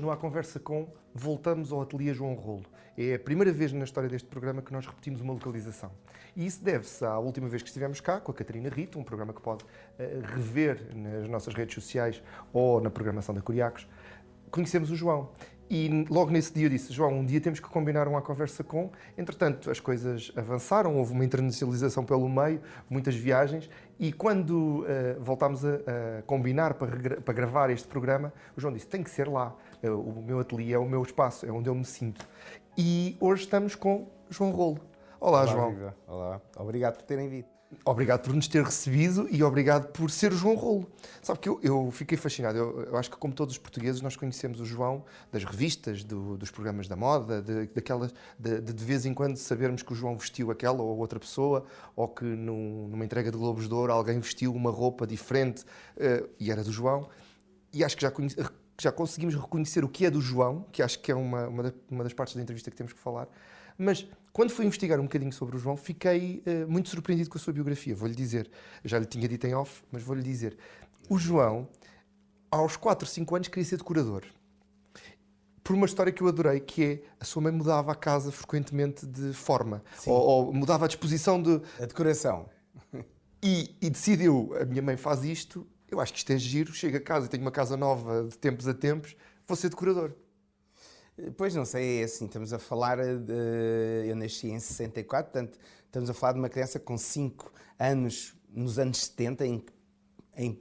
no A Conversa Com, voltamos ao Ateliê João Rolo. É a primeira vez na história deste programa que nós repetimos uma localização. E isso deve-se à última vez que estivemos cá, com a Catarina Rito, um programa que pode rever nas nossas redes sociais ou na programação da Curiacos. Conhecemos o João. E logo nesse dia eu disse, João, um dia temos que combinar um A Conversa Com. Entretanto, as coisas avançaram, houve uma internacionalização pelo meio, muitas viagens, e quando voltámos a combinar para gravar este programa, o João disse, tem que ser lá. O meu ateliê é o meu espaço, é onde eu me sinto. E hoje estamos com João Rolo. Olá, João. Viva. Olá, obrigado por terem vindo. Obrigado por nos ter recebido e obrigado por ser o João Rolo. Sabe que eu fiquei fascinado. Eu acho que, como todos os portugueses, nós conhecemos o João das revistas, dos programas da moda, de vez em quando sabermos que o João vestiu aquela ou outra pessoa, ou que numa entrega de Globos de Ouro alguém vestiu uma roupa diferente e era do João. E acho que já conseguimos reconhecer o que é do João, que acho que é uma das partes da entrevista que temos que falar. Mas quando fui investigar um bocadinho sobre o João, fiquei muito surpreendido com a sua biografia. Vou-lhe dizer, já lhe tinha dito em off, mas vou-lhe dizer. O João, aos 4, 5 anos, queria ser decorador. Por uma história que eu adorei, que é a sua mãe mudava a casa frequentemente de forma. Ou mudava a disposição de... A decoração. E decidiu, a minha mãe faz isto, eu acho que isto é giro, chego a casa e tenho uma casa nova de tempos a tempos, vou ser decorador. Pois não sei, é assim, estamos a falar eu nasci em 64, portanto estamos a falar de uma criança com 5 anos, nos anos 70, em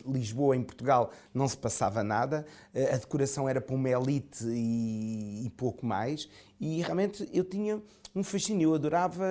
Lisboa, em Portugal, não se passava nada, a decoração era para uma elite e pouco mais, e realmente eu tinha um fascínio, eu adorava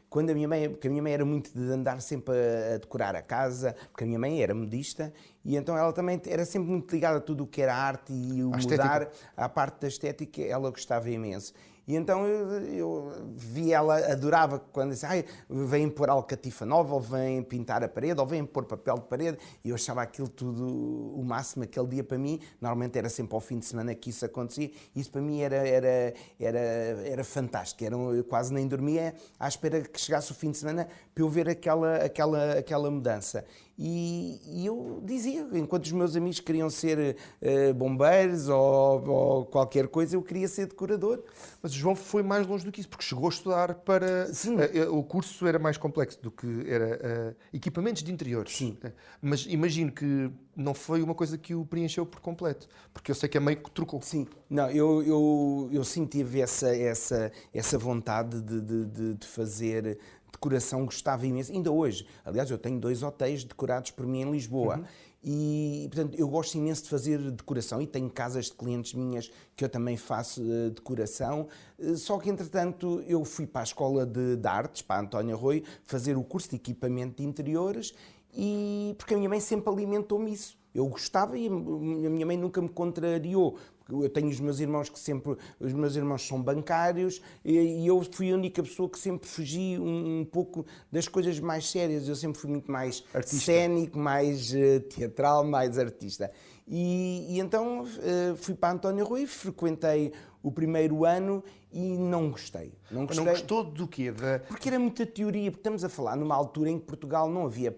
quando porque a minha mãe era muito de andar sempre a decorar a casa, porque a minha mãe era modista, e então ela também era sempre muito ligada a tudo o que era arte e o mudar, à parte da estética, ela gostava imenso. E então eu vi ela, adorava quando disse, vêm pôr alcatifa nova, ou vêm pintar a parede, ou vêm pôr papel de parede, e eu achava aquilo tudo o máximo. Aquele dia para mim, normalmente era sempre ao fim de semana que isso acontecia, e isso para mim era fantástico, eu quase nem dormia à espera que chegasse o fim de semana para eu ver aquela mudança. E eu dizia, enquanto os meus amigos queriam ser bombeiros ou qualquer coisa, eu queria ser decorador. Mas o João foi mais longe do que isso, porque chegou a estudar para... Sim. O curso era mais complexo do que era equipamentos de interiores. Sim. Mas imagino que não foi uma coisa que o preencheu por completo, porque eu sei que é meio que trocou. Sim. Não, eu sim tive essa vontade de fazer decoração, gostava imenso. Ainda hoje, aliás, eu tenho 2 hotéis decorados por mim em Lisboa. Uhum. E, portanto, eu gosto imenso de fazer decoração e tenho casas de clientes minhas que eu também faço decoração. Só que, entretanto, eu fui para a Escola de Artes, para a António Arroio, fazer o curso de equipamento de interiores, porque a minha mãe sempre alimentou-me isso. Eu gostava e a minha mãe nunca me contrariou. Eu tenho os meus irmãos os meus irmãos são bancários e eu fui a única pessoa que sempre fugi um pouco das coisas mais sérias. Eu sempre fui muito mais cénico, mais teatral, mais artista. E então fui para António Rui, frequentei o primeiro ano e não gostei. Não gostou do quê? Porque era muita teoria, porque estamos a falar numa altura em que Portugal não havia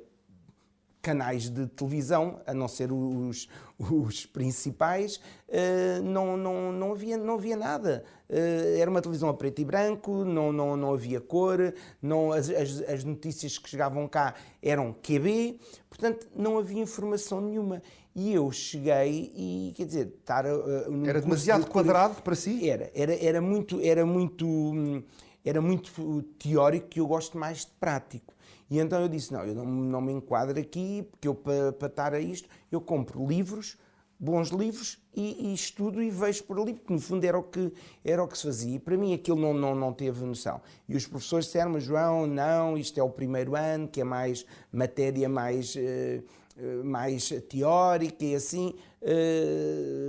canais de televisão, a não ser os principais, não havia nada. Era uma televisão a preto e branco, não havia cor, as notícias que chegavam cá eram QB, portanto não havia informação nenhuma. E eu cheguei e, quer dizer, estar... Era demasiado quadrado para si? Era muito teórico, que eu gosto mais de prático. E então eu disse, eu não me enquadro aqui, porque eu, para estar a isto, eu compro livros, bons livros, e estudo e vejo por ali, porque no fundo era o que se fazia. E para mim aquilo não teve noção. E os professores disseram, mas João, não, isto é o primeiro ano, que é mais matéria mais teórica e assim,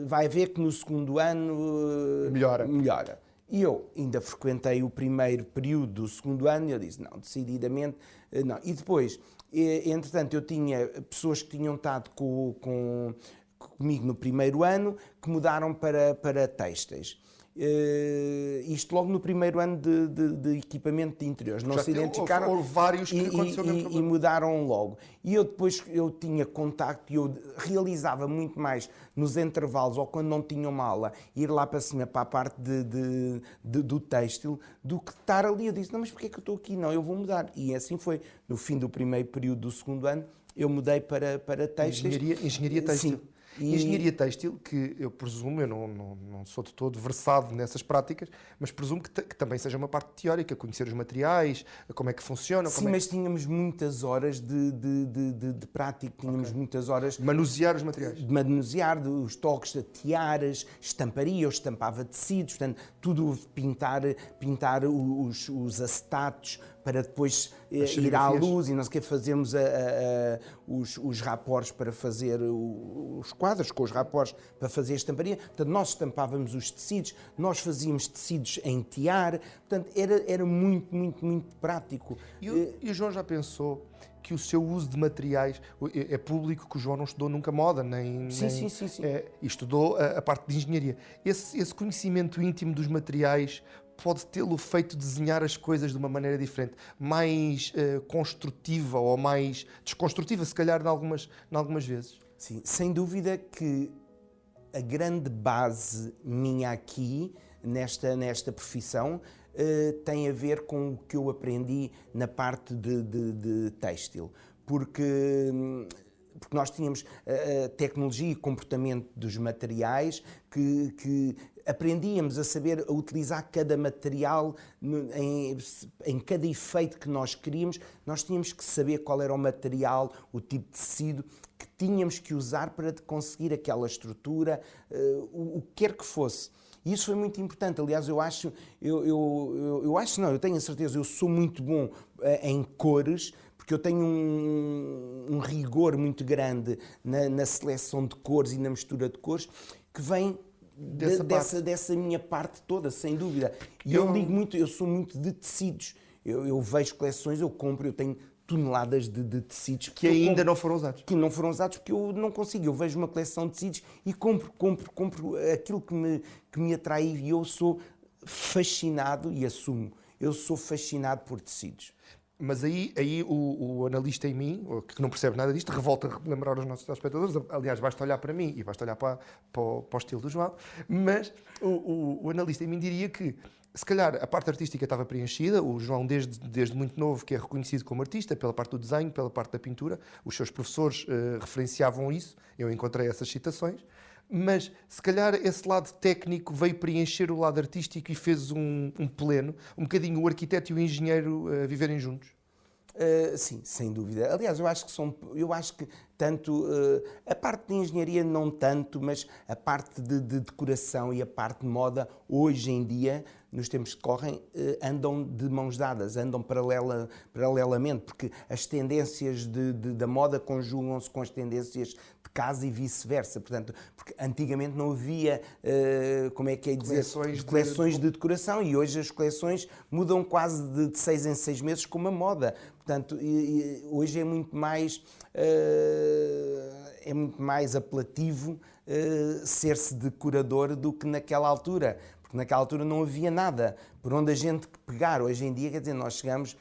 vai ver que no segundo ano melhora. E eu ainda frequentei o primeiro período do segundo ano e eu disse, não, decididamente não. E depois, entretanto, eu tinha pessoas que tinham estado comigo no primeiro ano que mudaram para têxteis. Isto logo no primeiro ano de equipamento de interiores. Não Já se identificaram houve vários que aconteceu o mesmo e problema. mudaram logo. E eu depois eu tinha contacto e eu realizava muito mais nos intervalos ou quando não tinha uma aula, ir lá para cima, para a parte do têxtil, do que estar ali. Eu disse, não, mas porquê é que eu estou aqui? Não, eu vou mudar. E assim foi. No fim do primeiro período do segundo ano, eu mudei para têxtil. Engenharia têxtil. Sim. Engenharia têxtil, que eu presumo, eu não sou de todo versado nessas práticas, mas presumo que também seja uma parte teórica, conhecer os materiais, como é que funcionam. Sim, mas tínhamos muitas horas de prática, tínhamos muitas horas manusear os materiais. de manusear, os toques, de tiaras, estamparia, eu estampava tecidos, portanto, tudo pintar os acetatos para depois ir à luz e não sei o quê, fazermos os rapores para fazer os quadros com os rapores para fazer a estamparia. Portanto, nós estampávamos os tecidos, nós fazíamos tecidos em tiar, portanto, era muito, muito, muito prático. E o João já pensou que o seu uso de materiais, é público que o João não estudou nunca moda, nem Sim. estudou a parte de engenharia. Esse conhecimento íntimo dos materiais pode tê-lo feito desenhar as coisas de uma maneira diferente, mais construtiva ou mais desconstrutiva, se calhar, em algumas vezes. Sim, sem dúvida que a grande base minha aqui, nesta profissão, tem a ver com o que eu aprendi na parte de têxtil. Porque nós tínhamos a tecnologia e comportamento dos materiais que aprendíamos a saber utilizar cada material em cada efeito que nós queríamos. Nós tínhamos que saber qual era o material, o tipo de tecido que tínhamos que usar para conseguir aquela estrutura, o que quer que fosse. E isso foi muito importante. Aliás, eu tenho a certeza, eu sou muito bom em cores, porque eu tenho um rigor muito grande na seleção de cores e na mistura de cores, que vem dessa minha parte toda, sem dúvida. E eu ligo muito, eu sou muito de tecidos. Eu vejo coleções, eu compro, eu tenho toneladas de tecidos que ainda não foram usados. Que não foram usados porque eu não consigo. Eu vejo uma coleção de tecidos e compro aquilo que me atrai, e eu sou fascinado, e assumo, eu sou fascinado por tecidos. Mas aí o analista em mim, que não percebe nada disto, revolta a lembrar os nossos espectadores. Aliás, basta olhar para mim e basta olhar para o estilo do João. Mas o analista em mim diria que, se calhar, a parte artística estava preenchida. O João, desde muito novo, que é reconhecido como artista, pela parte do desenho, pela parte da pintura. Os seus professores referenciavam isso. Eu encontrei essas citações. Mas, se calhar, esse lado técnico veio preencher o lado artístico e fez um pleno, um bocadinho o arquiteto e o engenheiro viverem juntos. Sim, sem dúvida. Aliás, eu acho que tanto a parte de engenharia não tanto, mas a parte de decoração e a parte de moda, hoje em dia, nos tempos que correm, andam de mãos dadas, andam paralelamente, porque as tendências da moda conjugam-se com as tendências de casa e vice-versa. Portanto, porque antigamente não havia, como é que é dizer, coleções de decoração, e hoje as coleções mudam quase de 6 em 6 meses como a moda. Portanto, hoje é muito mais apelativo ser-se decorador do que naquela altura, porque naquela altura não havia nada por onde a gente pegar. Hoje em dia, quer dizer, nós chegamos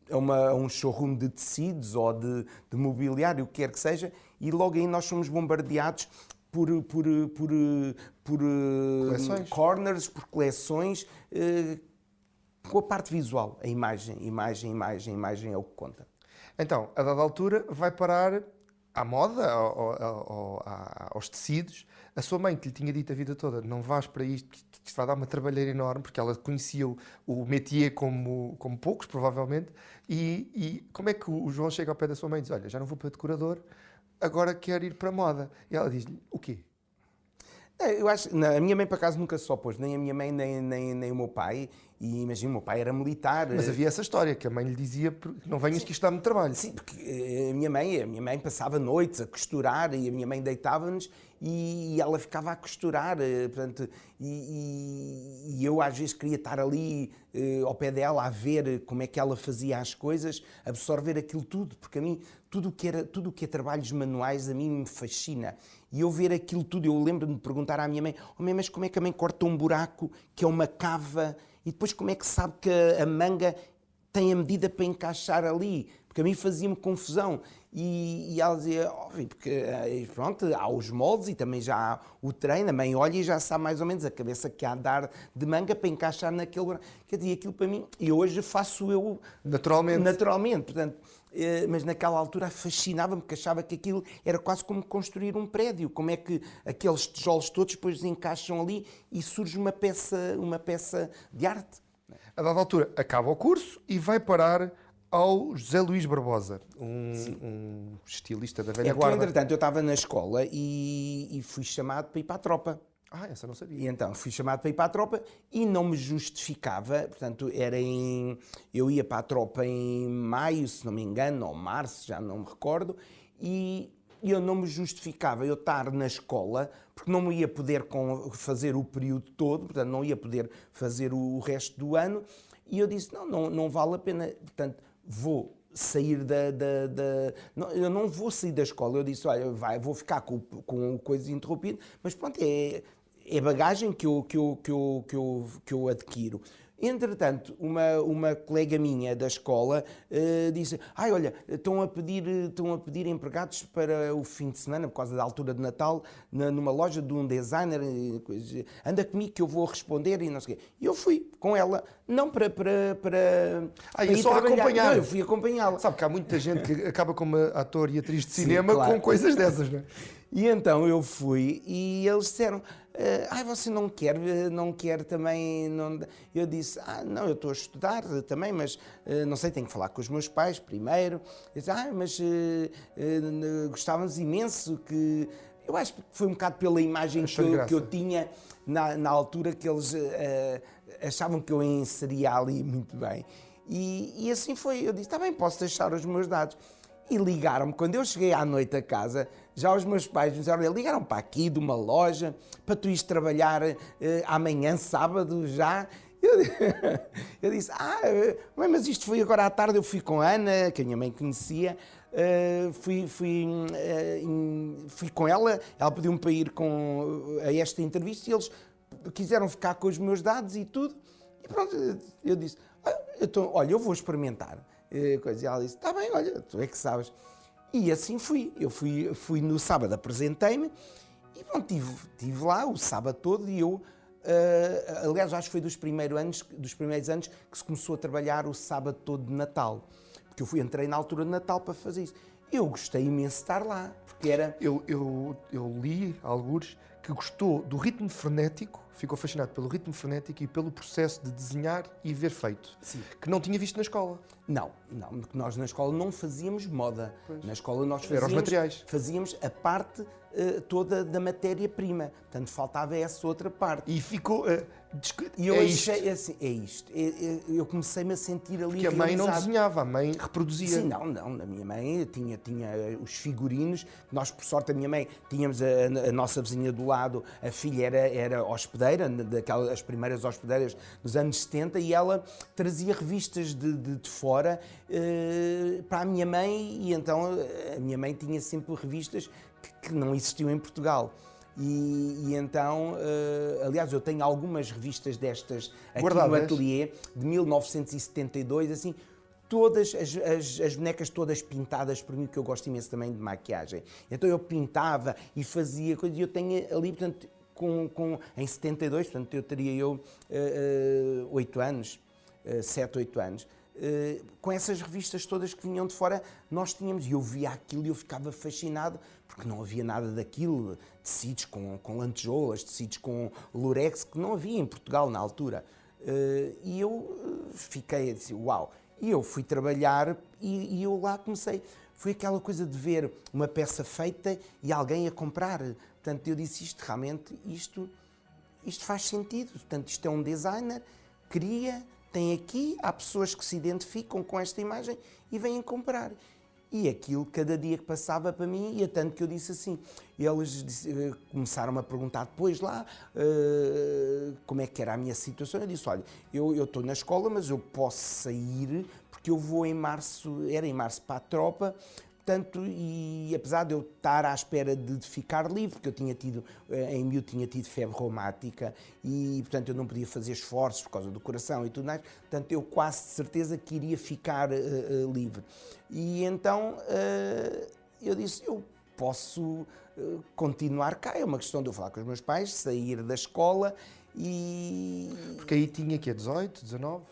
a um showroom de tecidos ou de mobiliário, o que quer que seja, e logo aí nós somos bombardeados por corners, por coleções, com a parte visual, a imagem é o que conta. Então, a dada altura, vai parar à moda, aos tecidos. A sua mãe, que lhe tinha dito a vida toda, não vás para isto, que isto vai dar uma trabalheira enorme, porque ela conhecia o métier como poucos, provavelmente. E como é que o João chega ao pé da sua mãe e diz, olha, já não vou para decorador, agora quero ir para a moda? E ela diz-lhe, o quê? Eu acho, não, a minha mãe, por acaso, nunca se opôs, nem a minha mãe, nem o meu pai, E imagina, o meu pai era militar. Mas havia essa história, que a mãe lhe dizia não venhas que isto dá-me trabalho. Sim, porque a minha mãe passava noites a costurar e a minha mãe deitava-nos e ela ficava a costurar, portanto, e eu às vezes queria estar ali ao pé dela a ver como é que ela fazia as coisas, absorver aquilo tudo, porque a mim tudo o que é trabalhos manuais a mim me fascina. E eu ver aquilo tudo, eu lembro-me de perguntar à minha mãe, oh mãe, mas como é que a mãe corta um buraco que é uma cava e depois como é que sabe que a manga tem a medida para encaixar ali? Porque a mim fazia-me confusão. E ela dizia, óbvio, porque pronto, há os moldes e também já há o treino, a mãe olha e já sabe mais ou menos a cabeça que há de dar de manga para encaixar naquele buraco. Quer dizer, aquilo para mim, e hoje faço eu naturalmente, portanto, mas naquela altura fascinava-me, porque achava que aquilo era quase como construir um prédio, como é que aqueles tijolos todos depois encaixam ali e surge uma peça de arte. A dada altura, acaba o curso e vai parar ao José Luís Barbosa, um estilista da velha guarda. Entretanto, eu estava na escola e fui chamado para ir para a tropa. Ah, essa não sabia. E então fui chamado para ir para a tropa e não me justificava, portanto, eu ia para a tropa em maio, se não me engano, ou março, já não me recordo, e eu não me justificava eu estar na escola, porque não ia poder fazer o período todo, portanto, não ia poder fazer o resto do ano, e eu disse, não vale a pena, portanto, vou sair não, eu não vou sair da escola. Eu disse, olha, vou ficar com coisas interrompidas, mas pronto, é bagagem que eu adquiro. Entretanto, uma colega minha da escola disse, olha, estão a pedir empregados para o fim de semana, por causa da altura de Natal, numa loja de um designer, anda comigo que eu vou responder e não sei o quê. E eu fui com ela, não para ia só acompanhar. Não, eu fui acompanhá-la. Sabe que há muita gente que acaba como ator e atriz de cinema, claro, com coisas dessas, não é? E então eu fui e eles disseram, você não quer também... Não... Eu disse, não, eu estou a estudar também, mas não sei, tenho que falar com os meus pais primeiro. Eu disse, mas gostávamos imenso que... Eu acho que foi um bocado pela imagem que eu tinha na altura, que eles achavam que eu inseria ali muito bem. E assim foi, eu disse, está bem, posso deixar os meus dados. E ligaram-me, quando eu cheguei à noite a casa, já os meus pais me disseram, ligaram para aqui, de uma loja, para tu ires trabalhar amanhã, sábado, já. Eu disse, mas isto foi agora à tarde, eu fui com a Ana, que a minha mãe conhecia, fui com ela pediu-me para ir a esta entrevista e eles quiseram ficar com os meus dados e tudo. E pronto, eu disse, olha, eu vou experimentar. E ela disse, está bem, olha, tu é que sabes. E assim fui. Eu fui no sábado, apresentei-me e pronto, estive lá o sábado todo e eu, aliás, acho que foi dos primeiros anos que se começou a trabalhar o sábado todo de Natal. Porque eu entrei na altura de Natal para fazer isso. Eu gostei imenso de estar lá, porque era... Eu li algures que gostou do ritmo frenético, ficou fascinado pelo ritmo frenético e pelo processo de desenhar e ver feito, Sim. que não tinha visto na escola. Não, porque nós na escola não fazíamos moda. Pois. Na escola nós Eram os materiais. fazíamos a parte toda da matéria-prima. Portanto, faltava essa outra parte. E ficou... E eu achei assim, é isto. Eu comecei-me a sentir ali que a mãe não realizado. desenhava, a mãe reproduzia. Sim, não, a minha mãe tinha os figurinos, nós por sorte a minha mãe, tínhamos a nossa vizinha do lado, a filha era hospedeira, as primeiras hospedeiras dos anos 70, e ela trazia revistas de fora para a minha mãe, e então a minha mãe tinha sempre revistas que não existiam em Portugal. E então, aliás, eu tenho algumas revistas destas aqui no ateliê, de 1972, assim, todas as bonecas todas pintadas por mim, que eu gosto imenso também de maquiagem. Então eu pintava e fazia coisas, e eu tenho ali, portanto, em 72, portanto eu teria 8 anos, 7, 8 anos, com essas revistas todas que vinham de fora, nós tínhamos, e eu via aquilo e eu ficava fascinado, porque não havia nada daquilo, tecidos com lantejoulas, tecidos com lurex, que não havia em Portugal na altura. E eu fiquei assim, uau! E eu fui trabalhar e eu lá comecei. Foi aquela coisa de ver uma peça feita e alguém a comprar. Portanto, eu disse, isto realmente, isto faz sentido. Portanto, isto é um designer queria, tem aqui, há pessoas que se identificam com esta imagem e vêm comprar. E aquilo, cada dia que passava para mim, ia tanto que eu disse assim. Eles começaram a perguntar depois lá como é que era a minha situação. Eu disse, olha, eu estou na escola, mas eu posso sair, porque eu vou em março, era em março para a tropa, portanto, e apesar de eu estar à espera de ficar livre, porque eu tinha tido, em miúdo tinha tido febre reumática e, portanto, eu não podia fazer esforços por causa do coração e tudo mais, portanto, eu quase de certeza que iria ficar livre. E então eu disse, eu posso continuar cá, é uma questão de eu falar com os meus pais, sair da escola e... Porque aí tinha que 18, 19?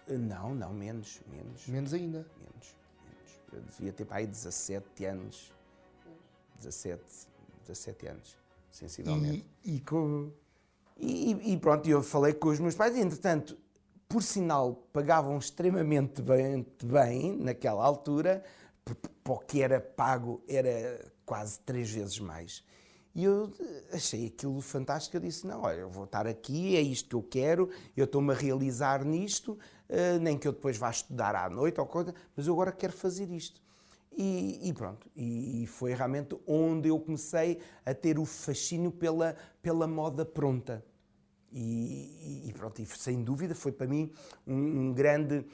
Não, menos. Menos ainda. Menos. Eu devia ter para aí 17 anos. 17 anos, sensivelmente. E com... E pronto, eu falei com os meus pais e, entretanto, por sinal, pagavam extremamente bem naquela altura, para o que era pago era quase 3 vezes mais. E eu achei aquilo fantástico, eu disse, não, olha, eu vou estar aqui, é isto que eu quero, eu estou-me a realizar nisto, nem que eu depois vá estudar à noite ou coisa, mas eu agora quero fazer isto. E pronto, e foi realmente onde eu comecei a ter o fascínio pela moda pronta. E pronto, e sem dúvida foi para mim um grande...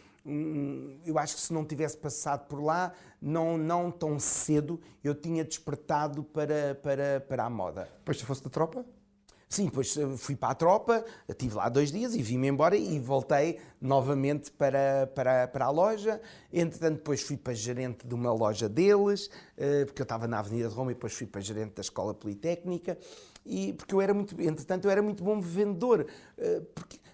eu acho que se não tivesse passado por lá, não tão cedo, eu tinha despertado para a moda. Depois tu foste da tropa? Sim, depois fui para a tropa, estive lá 2 dias e vim-me embora e voltei novamente para a loja. Entretanto, depois fui para gerente de uma loja deles, porque eu estava na Avenida de Roma e depois fui para gerente da Escola Politécnica. E porque eu era muito bom vendedor,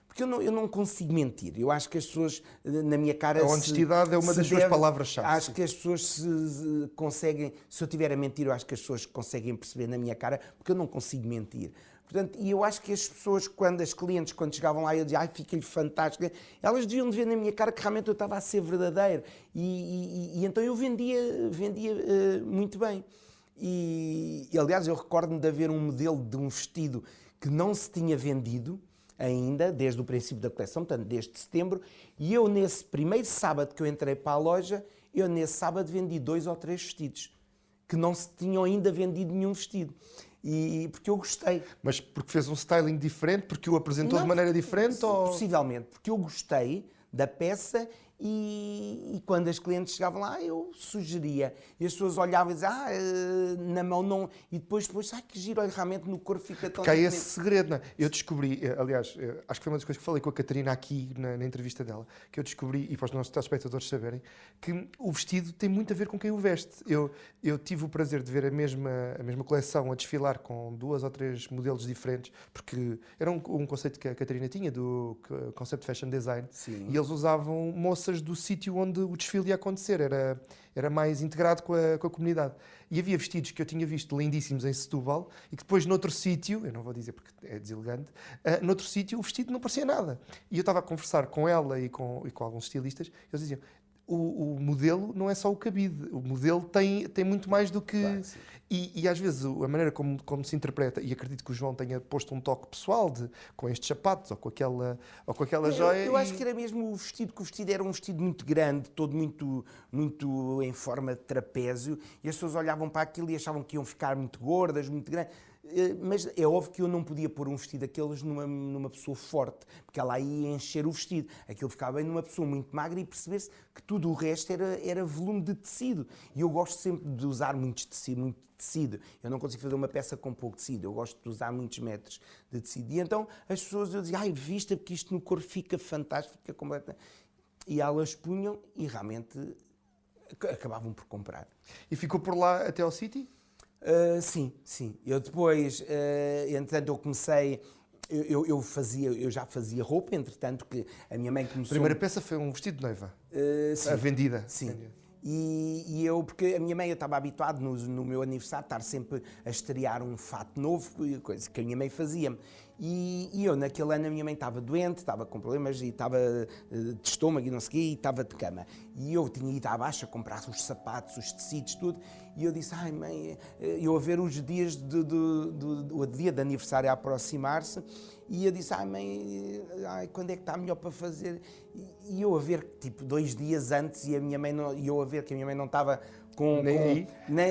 porque eu não consigo mentir. Eu acho que as pessoas, na minha cara... A honestidade é uma das suas palavras-chave. Acho que as pessoas se conseguem... Se eu estiver a mentir, eu acho que as pessoas conseguem perceber na minha cara, porque eu não consigo mentir. Portanto, e eu acho que as pessoas, as clientes, quando chegavam lá, eu dizia, ai, fica-lhe fantástica, elas deviam de ver na minha cara que realmente eu estava a ser verdadeiro. E então eu vendia muito bem. E aliás, eu recordo-me de haver um modelo de um vestido que não se tinha vendido ainda, desde o princípio da coleção, portanto, desde setembro, e eu, nesse primeiro sábado que eu entrei para a loja, eu, nesse sábado, vendi 2 ou 3 vestidos, que não se tinham ainda vendido nenhum vestido. E porque eu gostei. Mas porque fez um styling diferente? Porque o apresentou de maneira diferente? Possivelmente, porque eu gostei da peça e quando as clientes chegavam lá, eu sugeria. E as pessoas olhavam e diziam, na mão não... E depois, que giro, olha, realmente no corpo fica tão... Porque há esse segredo, não é? Eu descobri, aliás, acho que foi uma das coisas que falei com a Catarina aqui na entrevista dela, que eu descobri, e para os nossos telespectadores saberem, que o vestido tem muito a ver com quem o veste. Eu tive o prazer de ver a mesma coleção a desfilar com 2 ou 3 modelos diferentes, porque era um conceito que a Catarina tinha, do Concept Fashion Design. Sim. E eles usavam moças do sítio onde o desfile ia acontecer, era mais integrado com a comunidade. E havia vestidos que eu tinha visto lindíssimos em Setúbal e que depois noutro sítio, eu não vou dizer porque é deselegante, noutro sítio o vestido não parecia nada. E eu estava a conversar com ela e com alguns estilistas, eles diziam, o modelo não é só o cabide, o modelo tem muito mais do que... Claro, e às vezes a maneira como se interpreta, e acredito que o João tenha posto um toque pessoal com estes sapatos ou com aquela joia... Eu acho que era mesmo o vestido, que o vestido era um vestido muito grande, todo muito em forma de trapézio, e as pessoas olhavam para aquilo e achavam que iam ficar muito gordas, muito grandes. Mas é óbvio que eu não podia pôr um vestido daqueles numa pessoa forte, porque ela ia encher o vestido. Aquilo ficava bem numa pessoa muito magra e perceber-se que tudo o resto era volume de tecido. E eu gosto sempre de usar muito tecido. Eu não consigo fazer uma peça com pouco tecido. Eu gosto de usar muitos metros de tecido. E então as pessoas, eu dizia, ai, vista, porque isto no corpo fica fantástico, fica completamente... E elas punham e realmente acabavam por comprar. E ficou por lá até ao City? Sim. Eu depois, entretanto, eu comecei... Eu já fazia roupa, entretanto, que a minha mãe começou... A primeira peça foi um vestido de noiva? Sim. A vendida? Sim. E eu, porque a minha mãe, eu estava habituado no meu aniversário, estar sempre a estrear um fato novo, coisa que a minha mãe fazia-me. E eu, naquele ano, a minha mãe estava doente, estava com problemas e estava de estômago e não sei o quê, e estava de cama. E eu tinha ido à Baixa comprar os sapatos, os tecidos, tudo. E eu disse, ai mãe, eu a ver os dias o dia de aniversário a aproximar-se, e eu disse, ai mãe, quando é que está melhor para fazer? E eu a ver, tipo, 2 dias antes, e eu a ver que a minha mãe não estava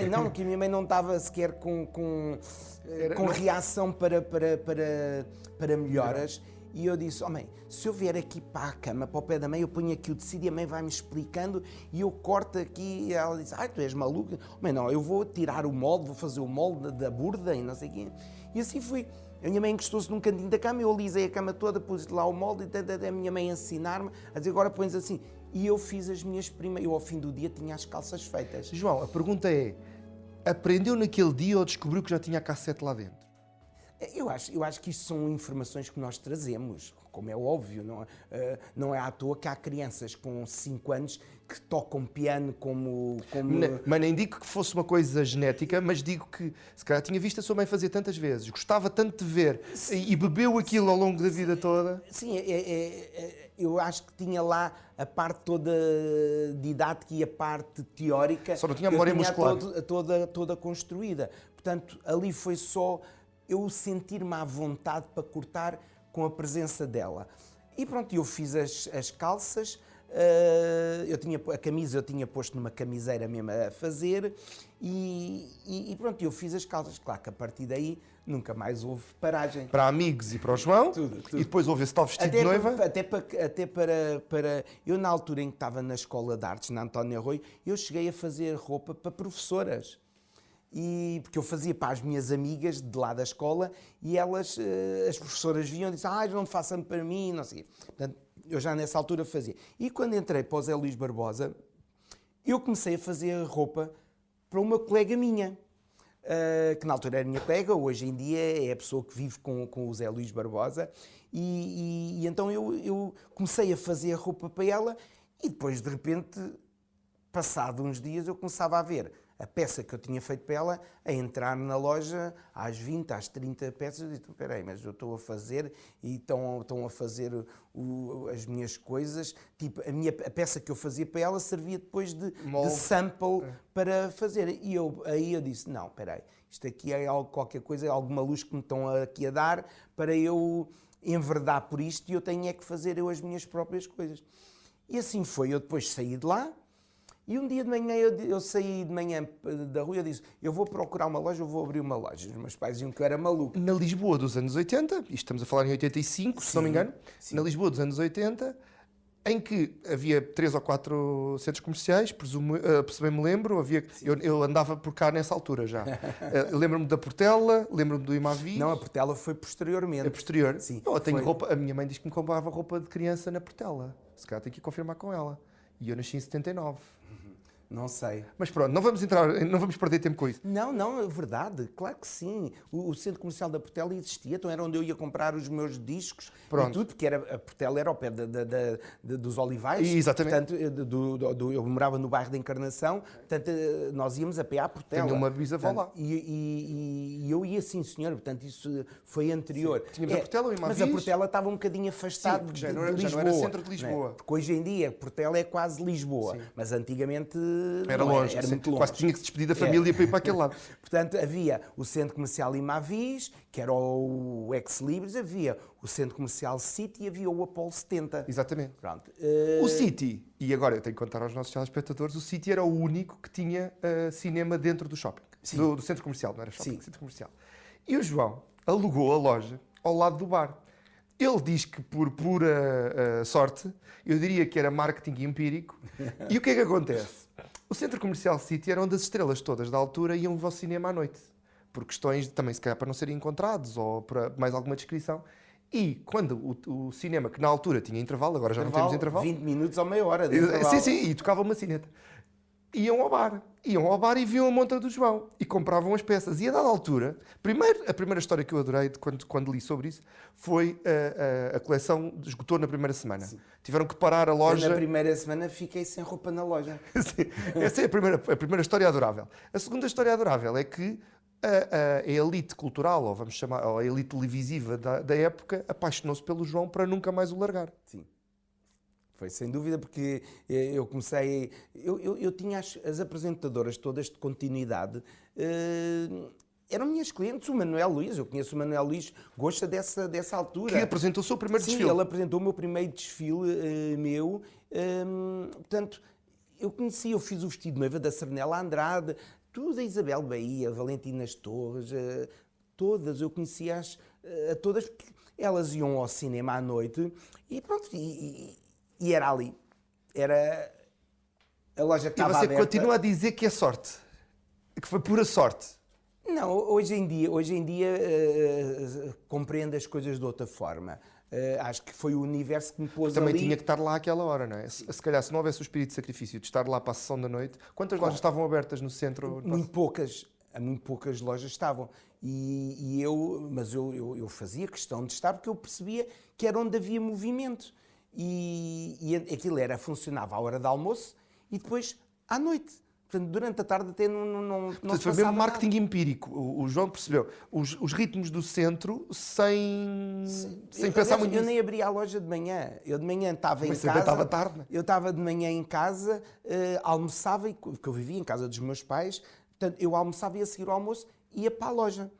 não, que a minha mãe não estava sequer com reação para melhoras. E eu disse, mãe, se eu vier aqui para a cama, para o pé da mãe, eu ponho aqui o tecido e a mãe vai-me explicando e eu corto aqui. E ela disse, tu és maluca? Mãe, não, eu vou tirar o molde, vou fazer o molde da burda e não sei o quê. E assim fui. A minha mãe encostou-se num cantinho da cama, eu alisei a cama toda, pus lá o molde e a minha mãe a ensinar-me, a dizer, agora pões assim. E eu fiz as minhas primeiras, eu ao fim do dia tinha as calças feitas. João, a pergunta é, aprendeu naquele dia ou descobriu que já tinha a cassete lá dentro? Eu acho que isto são informações que nós trazemos, como é óbvio, não é à toa que há crianças com 5 anos que tocam piano como... Mas nem digo que fosse uma coisa genética, mas digo que se calhar tinha visto a sua mãe fazer tantas vezes, gostava tanto de ver e bebeu aquilo ao longo da vida toda. Sim, eu acho que tinha lá a parte toda didática e a parte teórica. Só não tinha memória muscular. Toda construída. Portanto, ali foi só eu sentir-me à vontade para cortar com a presença dela. E pronto, eu fiz as calças, a camisa eu tinha posto numa camiseira mesmo a fazer e pronto, eu fiz as calças. Claro que a partir daí nunca mais houve paragem. Para amigos e para o João, tudo. E depois houve esse tal vestido de noiva. Até para... Eu, na altura em que estava na Escola de Artes, na António Arroio, eu cheguei a fazer roupa para professoras. Porque eu fazia para as minhas amigas de lá da escola e elas, as professoras viam e diziam, não façam para mim, não sei. Portanto, eu já nessa altura fazia. E quando entrei para o Zé Luís Barbosa, eu comecei a fazer roupa para uma colega minha, que na altura era minha colega, hoje em dia é a pessoa que vive com o Zé Luís Barbosa, e então eu comecei a fazer roupa para ela e depois, de repente, passado uns dias, eu começava a ver a peça que eu tinha feito para ela a entrar na loja às 20, às 30 peças. Eu disse, espera aí, mas eu estou a fazer e estão a fazer as minhas coisas. Tipo, a peça que eu fazia para ela servia depois de sample para fazer. E aí eu disse, não, espera aí, isto aqui é qualquer coisa, alguma luz que me estão aqui a dar para eu enverdar por isto e eu tenho é que fazer as minhas próprias coisas. E assim foi, eu depois saí de lá. E um dia de manhã, eu saí de manhã da rua e eu disse, eu vou procurar uma loja, eu vou abrir uma loja. Os meus pais diziam que eu era maluco. Na Lisboa dos anos 80, isto estamos a falar em 85, se não me engano, na Lisboa dos anos 80, em que havia 3 ou 4 centros comerciais, se bem me lembro, eu andava por cá nessa altura já. Lembro-me da Portela, lembro-me do Imavis. Não, a Portela foi posteriormente. É posterior? Sim. Eu tenho roupa, a minha mãe diz que me comprava roupa de criança na Portela. Se calhar tenho que ir confirmar com ela. E eu nasci em 79. Não sei. Mas pronto, não vamos perder tempo com isso. Não, é verdade, claro que sim. O Centro Comercial da Portela existia, então era onde eu ia comprar os meus discos e tudo, porque a Portela era ao pé dos Olivais. Exatamente. Portanto, eu morava no bairro da Encarnação, portanto, nós íamos a pé à Portela. Tenho uma bisavó lá. E eu ia sim, senhor, portanto, isso foi anterior. Sim. Tínhamos a Portela e Mas a Portela estava um bocadinho afastado de Lisboa. Já não era centro de Lisboa. Porque hoje em dia, a Portela é quase Lisboa, mas antigamente era longe. Era muito longe. Quase tinha que se despedir da família para ir para aquele lado. Portanto, havia o Centro Comercial Imavis, que era o Ex Libris, havia o Centro Comercial City e havia o Apollo 70. Exatamente. Pronto. O City, e agora eu tenho que contar aos nossos telespectadores, o City era o único que tinha cinema dentro do shopping. Do centro comercial, não era shopping, centro comercial. E o João alugou a loja ao lado do bar. Ele diz que por pura sorte, eu diria que era marketing empírico. E o que é que acontece? O Centro Comercial City era onde as estrelas todas da altura iam ao cinema à noite. Por questões também, se calhar, para não serem encontrados ou para mais alguma descrição. E quando o cinema, que na altura tinha intervalo, agora já não temos intervalo. 20 minutos ou meia hora de intervalo. Sim, e tocava uma cineta. Iam ao bar e viam a montra do João e compravam as peças. E a dada altura, a primeira história que eu adorei quando li sobre isso foi a coleção esgotou na primeira semana. Sim. Tiveram que parar a loja. Na primeira semana fiquei sem roupa na loja. Sim, essa é a primeira história adorável. A segunda história adorável é que a elite cultural, ou vamos chamar, ou a elite televisiva da época, apaixonou-se pelo João para nunca mais o largar. Sim. Foi sem dúvida, porque eu comecei. Eu tinha as apresentadoras todas de continuidade. Eram minhas clientes, o Manuel Luís. Eu conheço o Manuel Luís, gosta dessa altura. Que apresentou o seu primeiro Sim, desfile. ele apresentou o meu primeiro desfile meu. Portanto, eu conheci, eu fiz o vestido de noiva da Sernela Andrade, tudo a Isabel Bahia, Valentinas Torres, todas, eu conhecia-as a todas, porque elas iam ao cinema à noite e pronto, e era ali. Era a loja que E estava você aberta. continua a dizer que é sorte. Que foi pura sorte. Não, hoje em dia compreendo as coisas de outra forma. Acho que foi o universo que me pôs Também ali. tinha que estar lá àquela hora, não é? Se calhar, se não houvesse o espírito de sacrifício de estar lá para a sessão da noite, quantas lojas estavam abertas no centro? Muito poucas lojas estavam. Mas eu fazia questão de estar porque eu percebia que era onde havia movimento. E aquilo funcionava à hora de almoço e depois à noite. Portanto, durante a tarde até não Portanto, se foi mesmo passava marketing nada. empírico. O João percebeu os ritmos do centro sem pensar Aliás, muito eu nisso. nem abria a loja de manhã. Eu de manhã estava em Mas casa. estava tarde, não é? Eu estava de manhã em casa, almoçava, porque eu vivia em casa dos meus pais. Portanto, eu almoçava e a seguir ao almoço ia para a loja.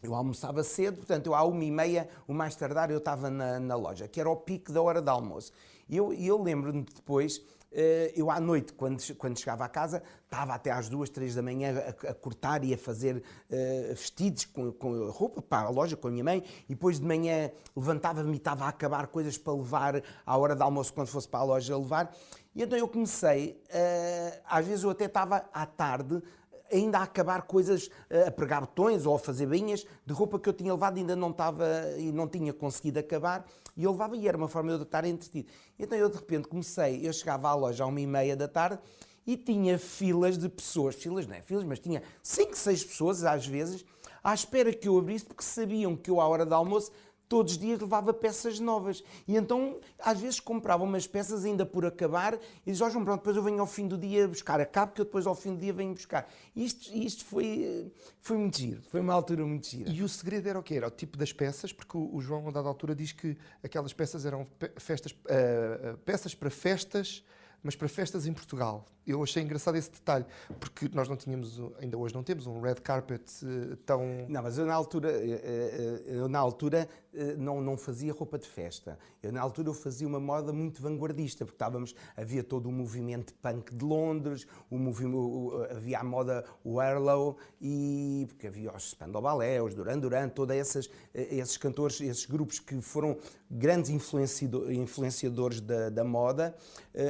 Eu almoçava cedo, portanto, eu à 1h30, o mais tardar, eu estava na loja, que era o pico da hora de almoço. E eu lembro-me de depois, eu à noite, quando chegava a casa, estava até às 2, 3 da manhã a cortar e a fazer vestidos com roupa para a loja com a minha mãe, e depois de manhã levantava-me e estava a acabar coisas para levar à hora de almoço, quando fosse para a loja levar. E então eu comecei, às vezes eu até estava à tarde, ainda a acabar coisas, a pregar botões ou a fazer bainhas de roupa que eu tinha levado e ainda não estava e não tinha conseguido acabar, e eu levava e era uma forma de eu estar entretido. Então eu de repente eu chegava à loja à 1h30 da tarde e tinha filas de pessoas, filas não é filas, mas tinha 5, 6 pessoas às vezes, à espera que eu abrisse, porque sabiam que eu à hora do almoço todos os dias levava peças novas. E então, às vezes, comprava umas peças ainda por acabar e dizia, João, pronto, depois eu venho ao fim do dia buscar. Acabo que eu depois ao fim do dia venho buscar. Isto foi muito giro. Foi uma altura muito gira. E o segredo era o quê? Era o tipo das peças, porque o João, a dada altura, diz que aquelas peças eram peças para festas, mas para festas em Portugal. Eu achei engraçado esse detalhe, porque nós não tínhamos, ainda hoje não temos, um red carpet tão... Não, mas eu na altura não fazia roupa de festa. Eu na altura eu fazia uma moda muito vanguardista, porque havia todo o movimento punk de Londres, havia a moda Warlow, e porque havia os Spandau Ballet, os Duran Duran, todos esses cantores, esses grupos que foram grandes influenciadores da moda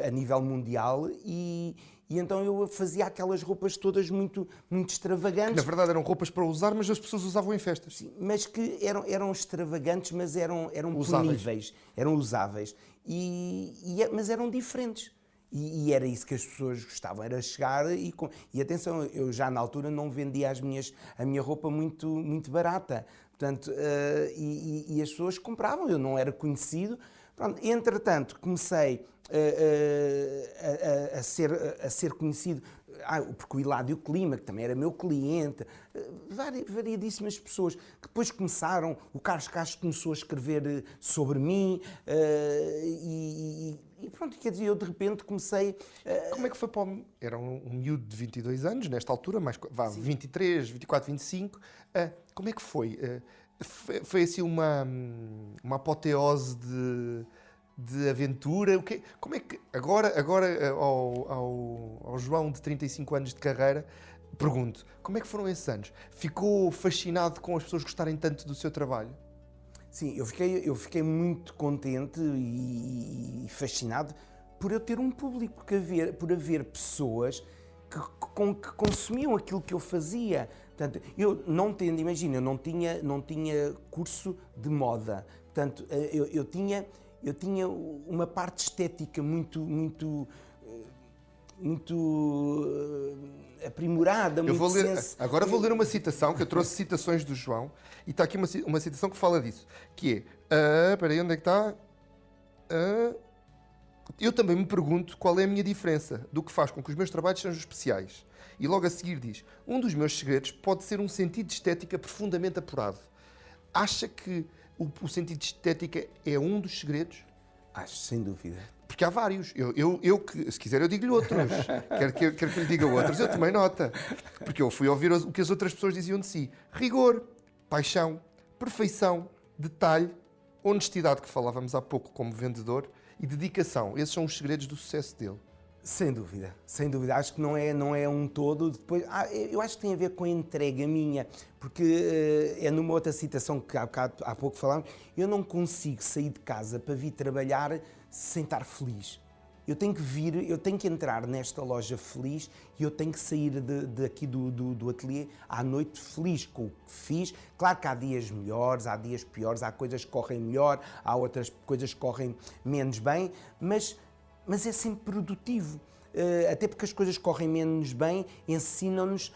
a nível mundial, e então eu fazia aquelas roupas todas muito, muito extravagantes. Na verdade eram roupas para usar, mas as pessoas usavam em festas. Sim, mas que eram extravagantes, mas eram Usáveis. puníveis, eram usáveis, mas eram diferentes. E era isso que as pessoas gostavam, era chegar e atenção, eu já na altura não vendia a minha roupa muito, muito barata. Portanto, e as pessoas compravam, eu não era conhecido. Pronto, entretanto, comecei a ser conhecido, porque o Hilário Clima, que também era meu cliente, variedíssimas pessoas, que depois começaram, o Carlos Castro começou a escrever sobre mim, e pronto, quer dizer, eu de repente comecei... Como é que foi para Era um miúdo de 22 anos, nesta altura, 23, 24, 25. Como é que foi? Foi assim uma apoteose de aventura? Como é que agora ao João de 35 anos de carreira, pergunto, como é que foram esses anos? Ficou fascinado com as pessoas gostarem tanto do seu trabalho? Sim, eu fiquei muito contente e fascinado por eu ter um público, por haver pessoas que consumiam aquilo que eu fazia. Portanto, eu não tinha curso de moda. Portanto, eu tinha uma parte estética muito aprimorada, Agora vou ler uma citação, que eu trouxe citações do João, e está aqui uma citação que fala disso, que é, espera aí, onde é que está? Eu também me pergunto qual é a minha diferença do que faz com que os meus trabalhos sejam especiais E logo a seguir diz: um dos meus segredos pode ser um sentido de estética profundamente apurado. Acha que o sentido de estética é um dos segredos? Acho, sem dúvida. Porque há vários. Se quiser, eu digo-lhe outros. Quero que lhe diga outros. Eu tomei nota. Porque eu fui ouvir o que as outras pessoas diziam de si. Rigor, paixão, perfeição, detalhe, honestidade, que falávamos há pouco como vendedor, e dedicação. Esses são os segredos do sucesso dele. Sem dúvida, sem dúvida. Acho que não é um todo. Depois, eu acho que tem a ver com a entrega minha, porque é numa outra citação que há pouco falámos, eu não consigo sair de casa para vir trabalhar sem estar feliz. Eu tenho que entrar nesta loja feliz e eu tenho que sair daqui do ateliê à noite feliz com o que fiz. Claro que há dias melhores, há dias piores, há coisas que correm melhor, há outras coisas que correm menos bem, mas é sempre produtivo. Até porque as coisas correm menos bem, ensinam-nos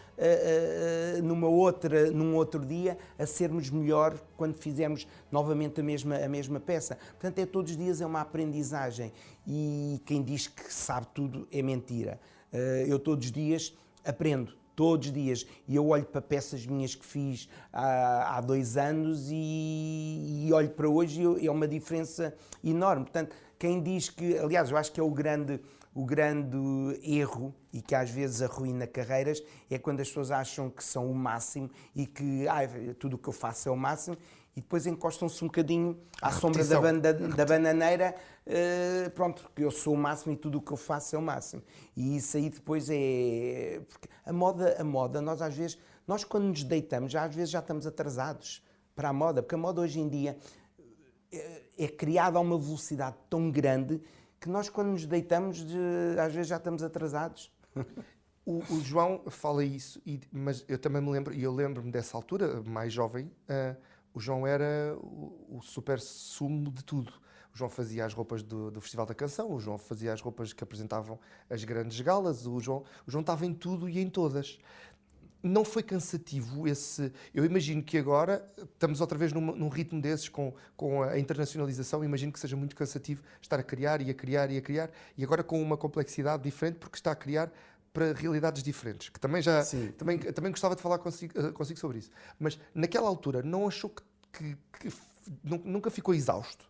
num outro dia a sermos melhor quando fizermos novamente a mesma peça. Portanto, todos os dias é uma aprendizagem, e quem diz que sabe tudo é mentira. Eu todos os dias aprendo. Todos os dias. E eu olho para peças minhas que fiz há 2 anos e olho para hoje e é uma diferença enorme. Portanto, quem diz que... Aliás, eu acho que é o grande erro, e que às vezes arruína carreiras, é quando as pessoas acham que são o máximo e que tudo o que eu faço é o máximo, e depois encostam-se um bocadinho à sombra da bananeira, pronto, que eu sou o máximo e tudo o que eu faço é o máximo. E isso aí depois é... Porque a moda, nós às vezes, quando nos deitamos, às vezes já estamos atrasados para a moda, porque a moda hoje em dia é criada a uma velocidade tão grande que nós, quando nos deitamos, às vezes já estamos atrasados. O João fala isso, mas eu também me lembro, e eu lembro-me dessa altura, mais jovem, o João era o super sumo de tudo. O João fazia as roupas do Festival da Canção, o João fazia as roupas que apresentavam as grandes galas, o João estava em tudo e em todas. Não foi cansativo esse... Eu imagino que agora estamos outra vez num ritmo desses, com a internacionalização, imagino que seja muito cansativo estar a criar e a criar e a criar, e agora com uma complexidade diferente, porque está a criar para realidades diferentes, que também já... Também gostava de falar consigo sobre isso. Mas naquela altura não achou que nunca ficou exausto?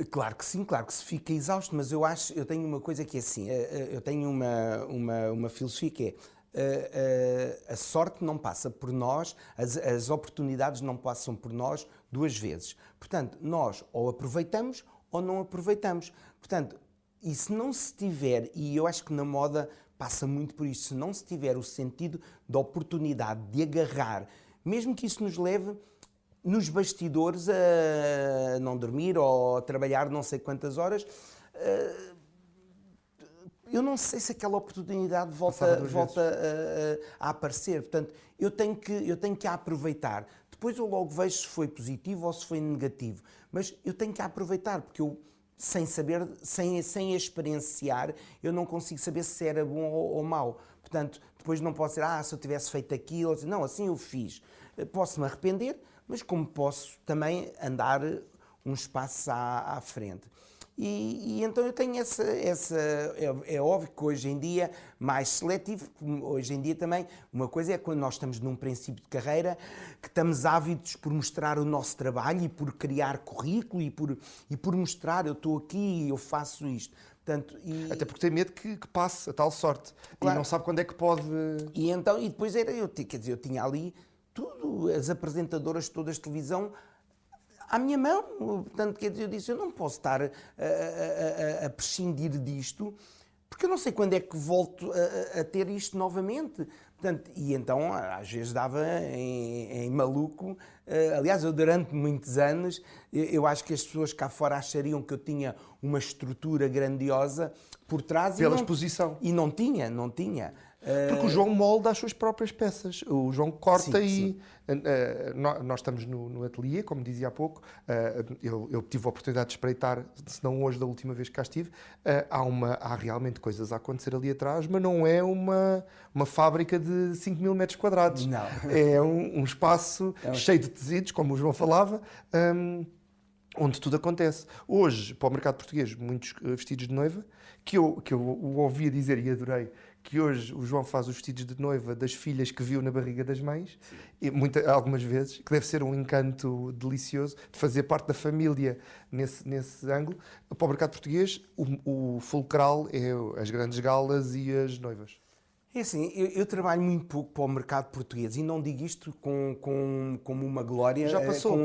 Claro que sim, claro que se fica exausto, mas eu tenho uma coisa que é assim, eu tenho uma filosofia que é: a sorte não passa por nós, as oportunidades não passam por nós 2 vezes. Portanto, nós ou aproveitamos ou não aproveitamos. Portanto, e se não se tiver, e eu acho que na moda passa muito por isso, se não se tiver o sentido da oportunidade de agarrar, mesmo que isso nos leve nos bastidores a não dormir ou a trabalhar não sei quantas horas, eu não sei se aquela oportunidade volta a aparecer. Portanto, eu tenho que a aproveitar. Depois eu logo vejo se foi positivo ou se foi negativo. Mas eu tenho que a aproveitar, porque eu, sem saber, sem experienciar, eu não consigo saber se era bom ou mau. Portanto, depois não posso dizer, se eu tivesse feito aquilo, não, assim eu fiz. Posso-me arrepender, mas como posso também andar uns passos à frente. E então eu tenho é óbvio que hoje em dia, mais seletivo, hoje em dia também, uma coisa é quando nós estamos num princípio de carreira, que estamos ávidos por mostrar o nosso trabalho e por criar currículo e por mostrar, eu estou aqui e eu faço isto. Portanto, até porque tem medo que passe a tal sorte, claro. E não sabe quando é que pode... E depois eu tinha ali tudo, as apresentadoras todas de televisão à minha mão. Portanto, quer dizer, eu disse, eu não posso estar a prescindir disto, porque eu não sei quando é que volto a ter isto novamente. Portanto, e então, às vezes dava em maluco. Aliás, eu durante muitos anos, eu acho que as pessoas cá fora achariam que eu tinha uma estrutura grandiosa por trás. Pela exposição. E não tinha. Porque o João molda as suas próprias peças. O João corta sim. Nós estamos no ateliê, como dizia há pouco. Eu tive a oportunidade de espreitar, se não hoje, da última vez que cá estive. Há realmente coisas a acontecer ali atrás, mas não é uma fábrica de 5 mil metros quadrados. Não. É um espaço cheio de tecidos, como o João falava, onde tudo acontece. Hoje, para o mercado português, muitos vestidos de noiva, que eu o ouvia dizer e adorei, que hoje o João faz os vestidos de noiva das filhas que viu na barriga das mães, e algumas vezes, que deve ser um encanto delicioso de fazer parte da família nesse ângulo. Para o mercado português, o fulcral é as grandes galas e as noivas. É assim, eu trabalho muito pouco para o mercado português e não digo isto como uma glória, Já passou.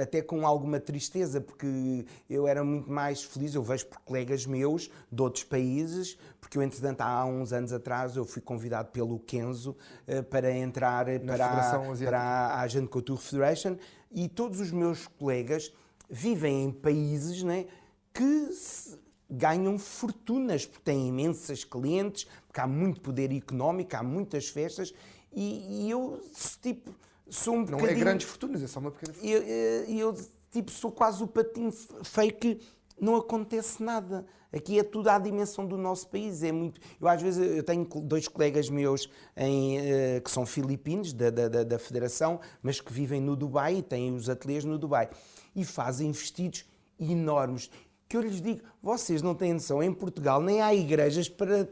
até com alguma tristeza, porque eu era muito mais feliz, eu vejo por colegas meus de outros países, porque eu, entretanto, há uns anos atrás, eu fui convidado pelo Kenzo para entrar para a Agent Couture Federation, e todos os meus colegas vivem em países, né, que ganham fortunas, porque têm imensas clientes, porque há muito poder económico, há muitas festas, e eu, tipo, sou um bocadinho... Não é grandes fortunas, é só uma pequena fortuna. Eu, tipo, sou quase o patinho feio que não acontece nada. Aqui é tudo à dimensão do nosso país. É muito... Às vezes, eu tenho 2 colegas meus que são filipinos, da Federação, mas que vivem no Dubai e têm os ateliês no Dubai. E fazem vestidos enormes. Que eu lhes digo, vocês não têm noção, em Portugal nem há igrejas para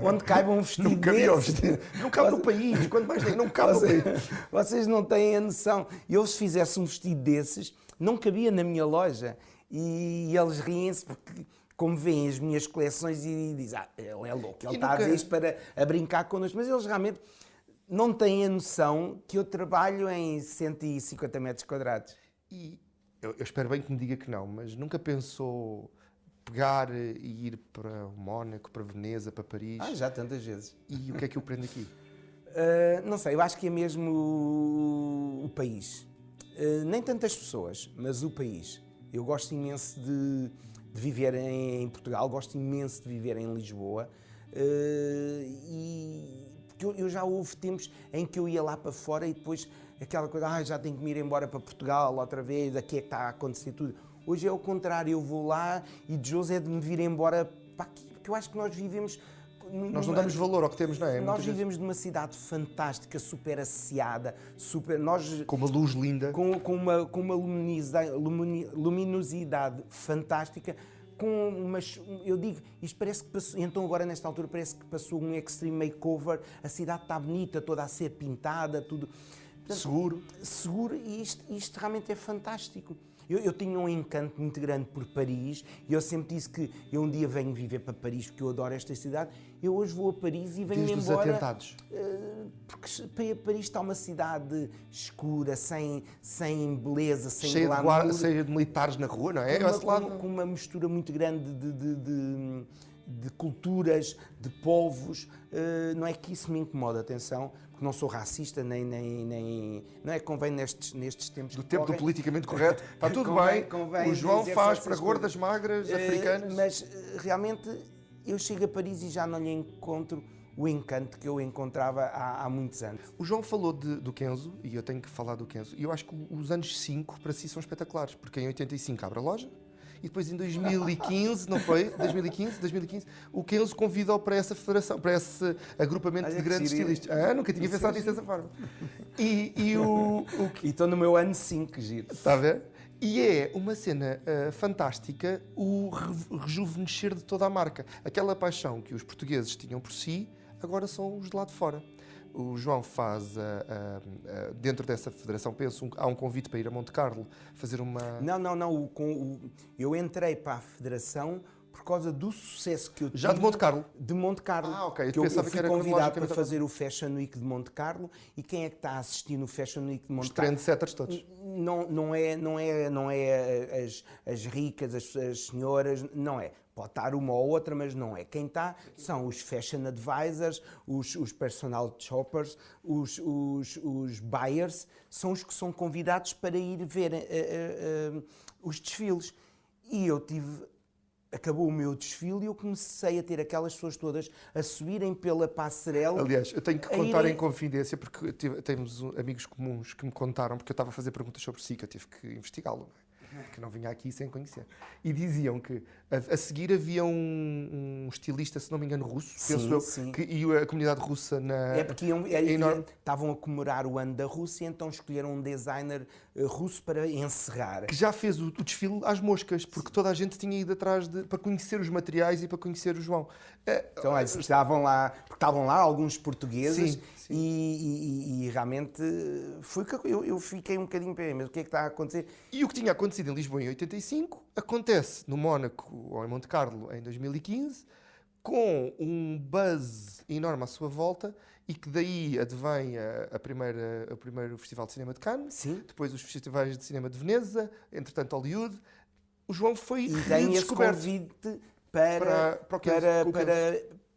onde caibam um vestido desse. Não cabe no país, quanto mais nem, não cabe no país. Vocês não têm a noção. Eu, se fizesse um vestido desses, não cabia na minha loja. E eles riem-se porque, como veem as minhas coleções, e dizem, ele é louco, ele está a ver isto a brincar connosco. Mas eles realmente não têm a noção que eu trabalho em 150 metros quadrados. E eu espero bem que me diga que não, mas nunca pensou pegar e ir para Mónaco, para Veneza, para Paris? Já tantas vezes. E o que é que eu prendo aqui? Não sei, eu acho que é mesmo o país. Nem tantas pessoas, mas o país. Eu gosto imenso de viver em Portugal, gosto imenso de viver em Lisboa. Porque eu já houve tempos em que eu ia lá para fora e depois aquela coisa, já tenho que me ir embora para Portugal outra vez, aqui é que está a acontecer tudo. Hoje é o contrário, eu vou lá e desejoso é de me vir embora para aqui, porque eu acho que nós vivemos... Nós não damos valor ao que temos, não é? Nós vivemos numa cidade fantástica, super asseada, com uma luz linda. Com uma luminosidade fantástica, com umas... Eu digo, isto parece que passou... Então agora, nesta altura, parece que passou um extreme makeover, a cidade está bonita, toda a ser pintada, tudo... Portanto, seguro, e isto realmente é fantástico. Eu tinha um encanto muito grande por Paris e eu sempre disse que eu um dia venho viver para Paris porque eu adoro esta cidade. Eu hoje vou a Paris e venho desde embora... os atentados. Porque Paris está uma cidade escura, sem beleza, sem cheia glamour. Cheia de militares na rua, não é? Com uma mistura muito grande de culturas, de povos. Não é que isso me incomoda, atenção, porque não sou racista, nem não é que convém nestes tempos do tempo do politicamente correto, está tudo bem, o João faz para gordas, magras, africanas. Mas realmente eu chego a Paris e já não lhe encontro o encanto que eu encontrava há muitos anos. O João falou do Kenzo, e eu tenho que falar do Kenzo, e eu acho que os anos 5 para si são espetaculares, porque em 85 abre a loja, e depois em 2015, não foi? 2015, o Kenzo convidou para essa federação, para esse agrupamento de grandes estilistas. Nunca tinha pensado nisso dessa forma. E estou no meu ano 5, giro. Está a ver? E é uma cena fantástica o rejuvenescer de toda a marca. Aquela paixão que os portugueses tinham por si, agora são os de lá de fora. O João faz, dentro dessa federação, penso, há um convite para ir a Monte Carlo fazer uma... Não. Eu entrei para a federação por causa do sucesso que eu tive... Já de Monte Carlo? De Monte Carlo. Ok. Eu fui convidado para fazer o Fashion Week de Monte Carlo, e quem é que está a assistir no Fashion Week de Monte Carlo? Os trendsetters todos. Não é as ricas, as senhoras, não é. Pode estar uma ou outra, mas não é. Quem está são os fashion advisors, os personal shoppers, os buyers, são os que são convidados para ir ver os desfiles. E acabou o meu desfile e eu comecei a ter aquelas pessoas todas a subirem pela passarela. Aliás, eu tenho que contar em confidência, porque temos amigos comuns que me contaram, porque eu estava a fazer perguntas sobre si, que eu tive que investigá-lo, que não vinha aqui sem conhecer. E diziam que a seguir havia um estilista, se não me engano, russo, penso eu, e a comunidade russa na... Porque estavam a comemorar o ano da Rússia, então escolheram um designer russo para encerrar. Que já fez o desfile às moscas, porque toda a gente tinha ido atrás para conhecer os materiais e para conhecer o João. Então, estavam lá, porque estavam lá alguns portugueses. Sim, sim. E realmente foi que eu fiquei um bocadinho para mas o que é que está a acontecer? E o que tinha acontecido em Lisboa em 85 acontece no Mónaco ou em Monte Carlo em 2015, com um buzz enorme à sua volta, e que daí advém o primeiro Festival de Cinema de Cannes, Sim. depois os festivais de cinema de Veneza, entretanto Hollywood. O João foi E tem esse redescoberto convite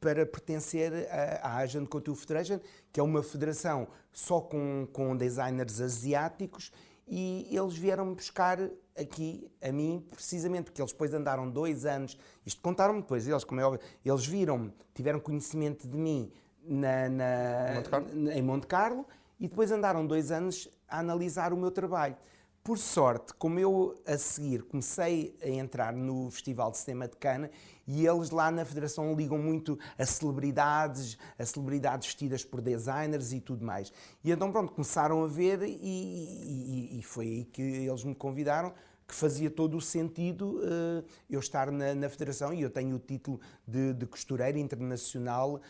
para pertencer à Asian Couture Federation, que é uma federação só com designers asiáticos, e eles vieram-me buscar aqui, a mim, precisamente, porque eles depois andaram 2 anos, isto contaram-me depois, eles, como é óbvio, eles viram-me, tiveram conhecimento de mim em Monte Carlo, e depois andaram 2 anos a analisar o meu trabalho. Por sorte, como eu a seguir comecei a entrar no Festival de Cinema de Cannes, e eles lá na Federação ligam muito a celebridades vestidas por designers e tudo mais. E então pronto, começaram a ver e foi aí que eles me convidaram, que fazia todo o sentido eu estar na Federação, e eu tenho o título de costureiro internacional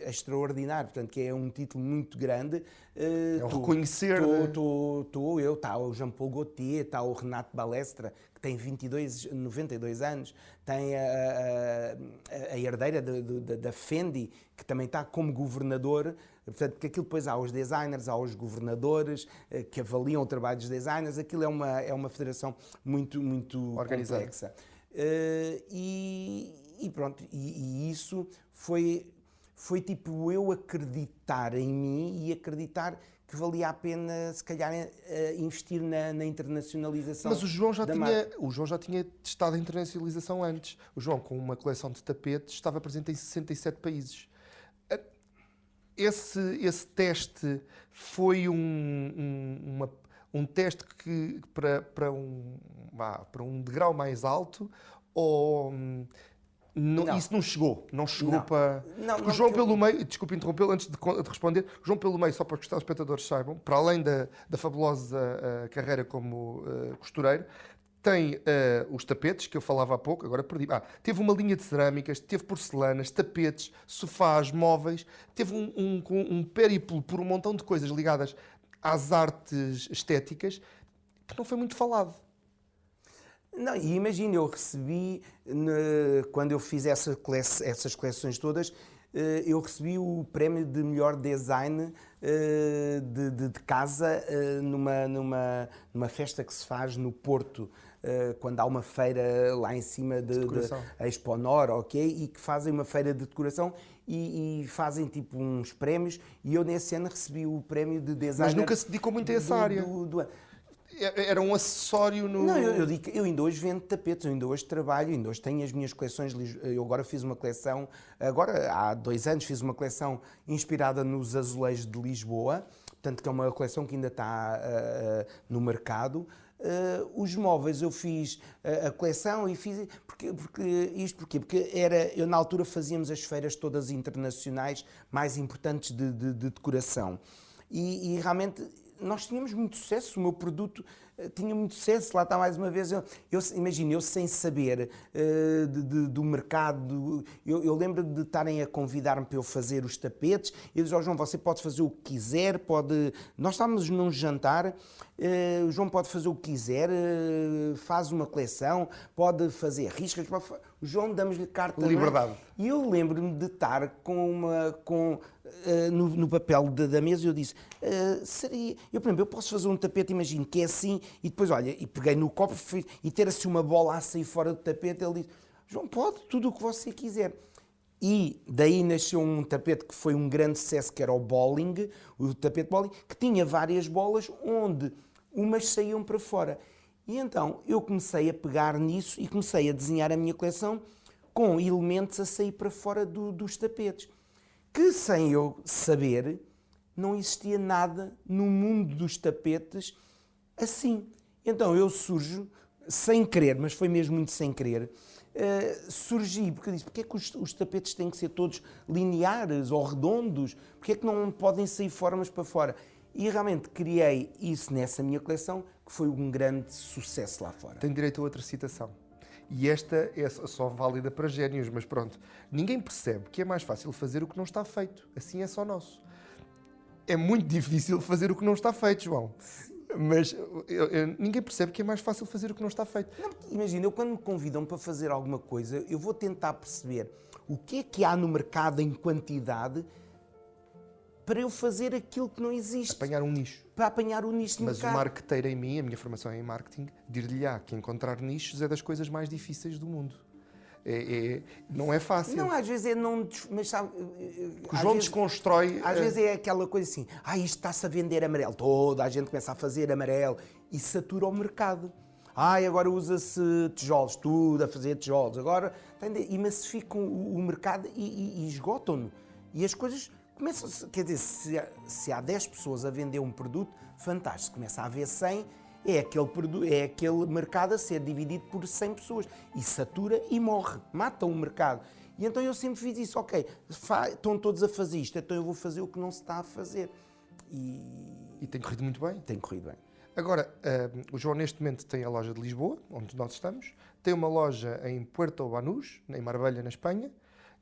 extraordinário, portanto que é um título muito grande. É um reconhecer. Estou eu, está o Jean-Paul Gaultier, está o Renato Balestra, que tem 92 anos, tem a herdeira da Fendi, que também está como governador. Portanto, que aquilo depois há os designers, há os governadores que avaliam o trabalho dos designers. Aquilo é uma federação muito Organizada. complexa. E pronto, e isso foi tipo eu acreditar em mim e acreditar que valia a pena, se calhar, investir na internacionalização. Mas o João já tinha testado a internacionalização antes. O João, com uma coleção de tapetes, estava presente em 67 países. Esse teste foi um teste que para um degrau mais alto, ou Não. isso não chegou? Não chegou Não. para... Não, Porque o João pelo meio, desculpe interrompê-lo antes de responder, o João pelo meio, só para que os espectadores saibam, para além da fabulosa carreira como costureiro, tem os tapetes, que eu falava há pouco, agora perdi. Teve uma linha de cerâmicas, teve porcelanas, tapetes, sofás, móveis, teve um périplo por um montão de coisas ligadas às artes estéticas que não foi muito falado. Não, e imagina, eu recebi, quando eu fiz essas coleções todas, eu recebi o prémio de melhor design de casa numa festa que se faz no Porto, quando há uma feira lá em cima de Expo Nor, ok? E que fazem uma feira de decoração e fazem tipo uns prémios, e eu nesse ano recebi o prémio de design. Mas nunca se dedicou muito a essa área. Era um acessório no... Não, eu ainda hoje vendo tapetes, eu ainda hoje trabalho, ainda hoje tenho as minhas coleções. Eu agora fiz uma coleção, agora há 2 anos fiz uma coleção inspirada nos azulejos de Lisboa, portanto que é uma coleção que ainda está no mercado. Os móveis eu fiz a coleção e fiz... Porquê? Porque eu na altura fazíamos as feiras todas internacionais mais importantes de decoração. E realmente... nós tínhamos muito sucesso, o meu produto tinha muito sucesso. Lá está mais uma vez, imagino, eu sem saber do mercado, eu lembro de estarem a convidar-me para eu fazer os tapetes, e eu disse ao João, você pode fazer o que quiser, nós estávamos num jantar, o João pode fazer o que quiser, faz uma coleção, pode fazer riscas, o João damos-lhe carta liberdade. E eu lembro-me de estar no papel da mesa, e eu disse, eu posso fazer um tapete, imagino, que é assim, e depois, olha, e peguei no copo e ter assim uma bola a sair fora do tapete. Ele disse, João, pode, tudo o que você quiser. E daí nasceu um tapete que foi um grande sucesso, que era o bowling, o tapete bowling, que tinha várias bolas, onde umas saíam para fora. E então eu comecei a pegar nisso e comecei a desenhar a minha coleção com elementos a sair para fora dos tapetes, que sem eu saber, não existia nada no mundo dos tapetes assim. Então eu surjo, sem querer, mas foi mesmo muito sem querer, surgi, porque eu disse, porque é que os tapetes têm que ser todos lineares ou redondos? Porque é que não podem sair formas para fora? E realmente criei isso nessa minha coleção, que foi um grande sucesso lá fora. Tenho direito a outra citação. E esta é só válida para génios, mas pronto. Ninguém percebe que é mais fácil fazer o que não está feito. Assim é só nosso. É muito difícil fazer o que não está feito, João. Mas ninguém percebe que é mais fácil fazer o que não está feito. Não, imagina, eu quando me convidam para fazer alguma coisa, eu vou tentar perceber o que é que há no mercado em quantidade para eu fazer aquilo que não existe. Apanhar um nicho. Para apanhar o nicho no Mas mercado. o marketeiro em mim, a minha formação é em marketing, dir-lhe-á que encontrar nichos é das coisas mais difíceis do mundo. Não é fácil. Não, às vezes é não... Mas sabe... O João desconstrói... Às vezes é aquela coisa assim, isto está-se a vender amarelo. Toda a gente começa a fazer amarelo e satura o mercado. Agora usa-se tijolos, tudo a fazer tijolos. Agora, e massificam o mercado e esgotam-no. E as coisas começam... Quer dizer, se há 10 pessoas a vender um produto, fantástico. Começa a haver 100... É aquele mercado a ser dividido por 100 pessoas. E satura e morre. Mata o mercado. E então eu sempre fiz isso. Ok, estão todos a fazer isto, então eu vou fazer o que não se está a fazer. E tem corrido muito bem. Tem corrido bem. Agora, o João neste momento tem a loja de Lisboa, onde nós estamos. Tem uma loja em Puerto Banús, em Marbella, na Espanha.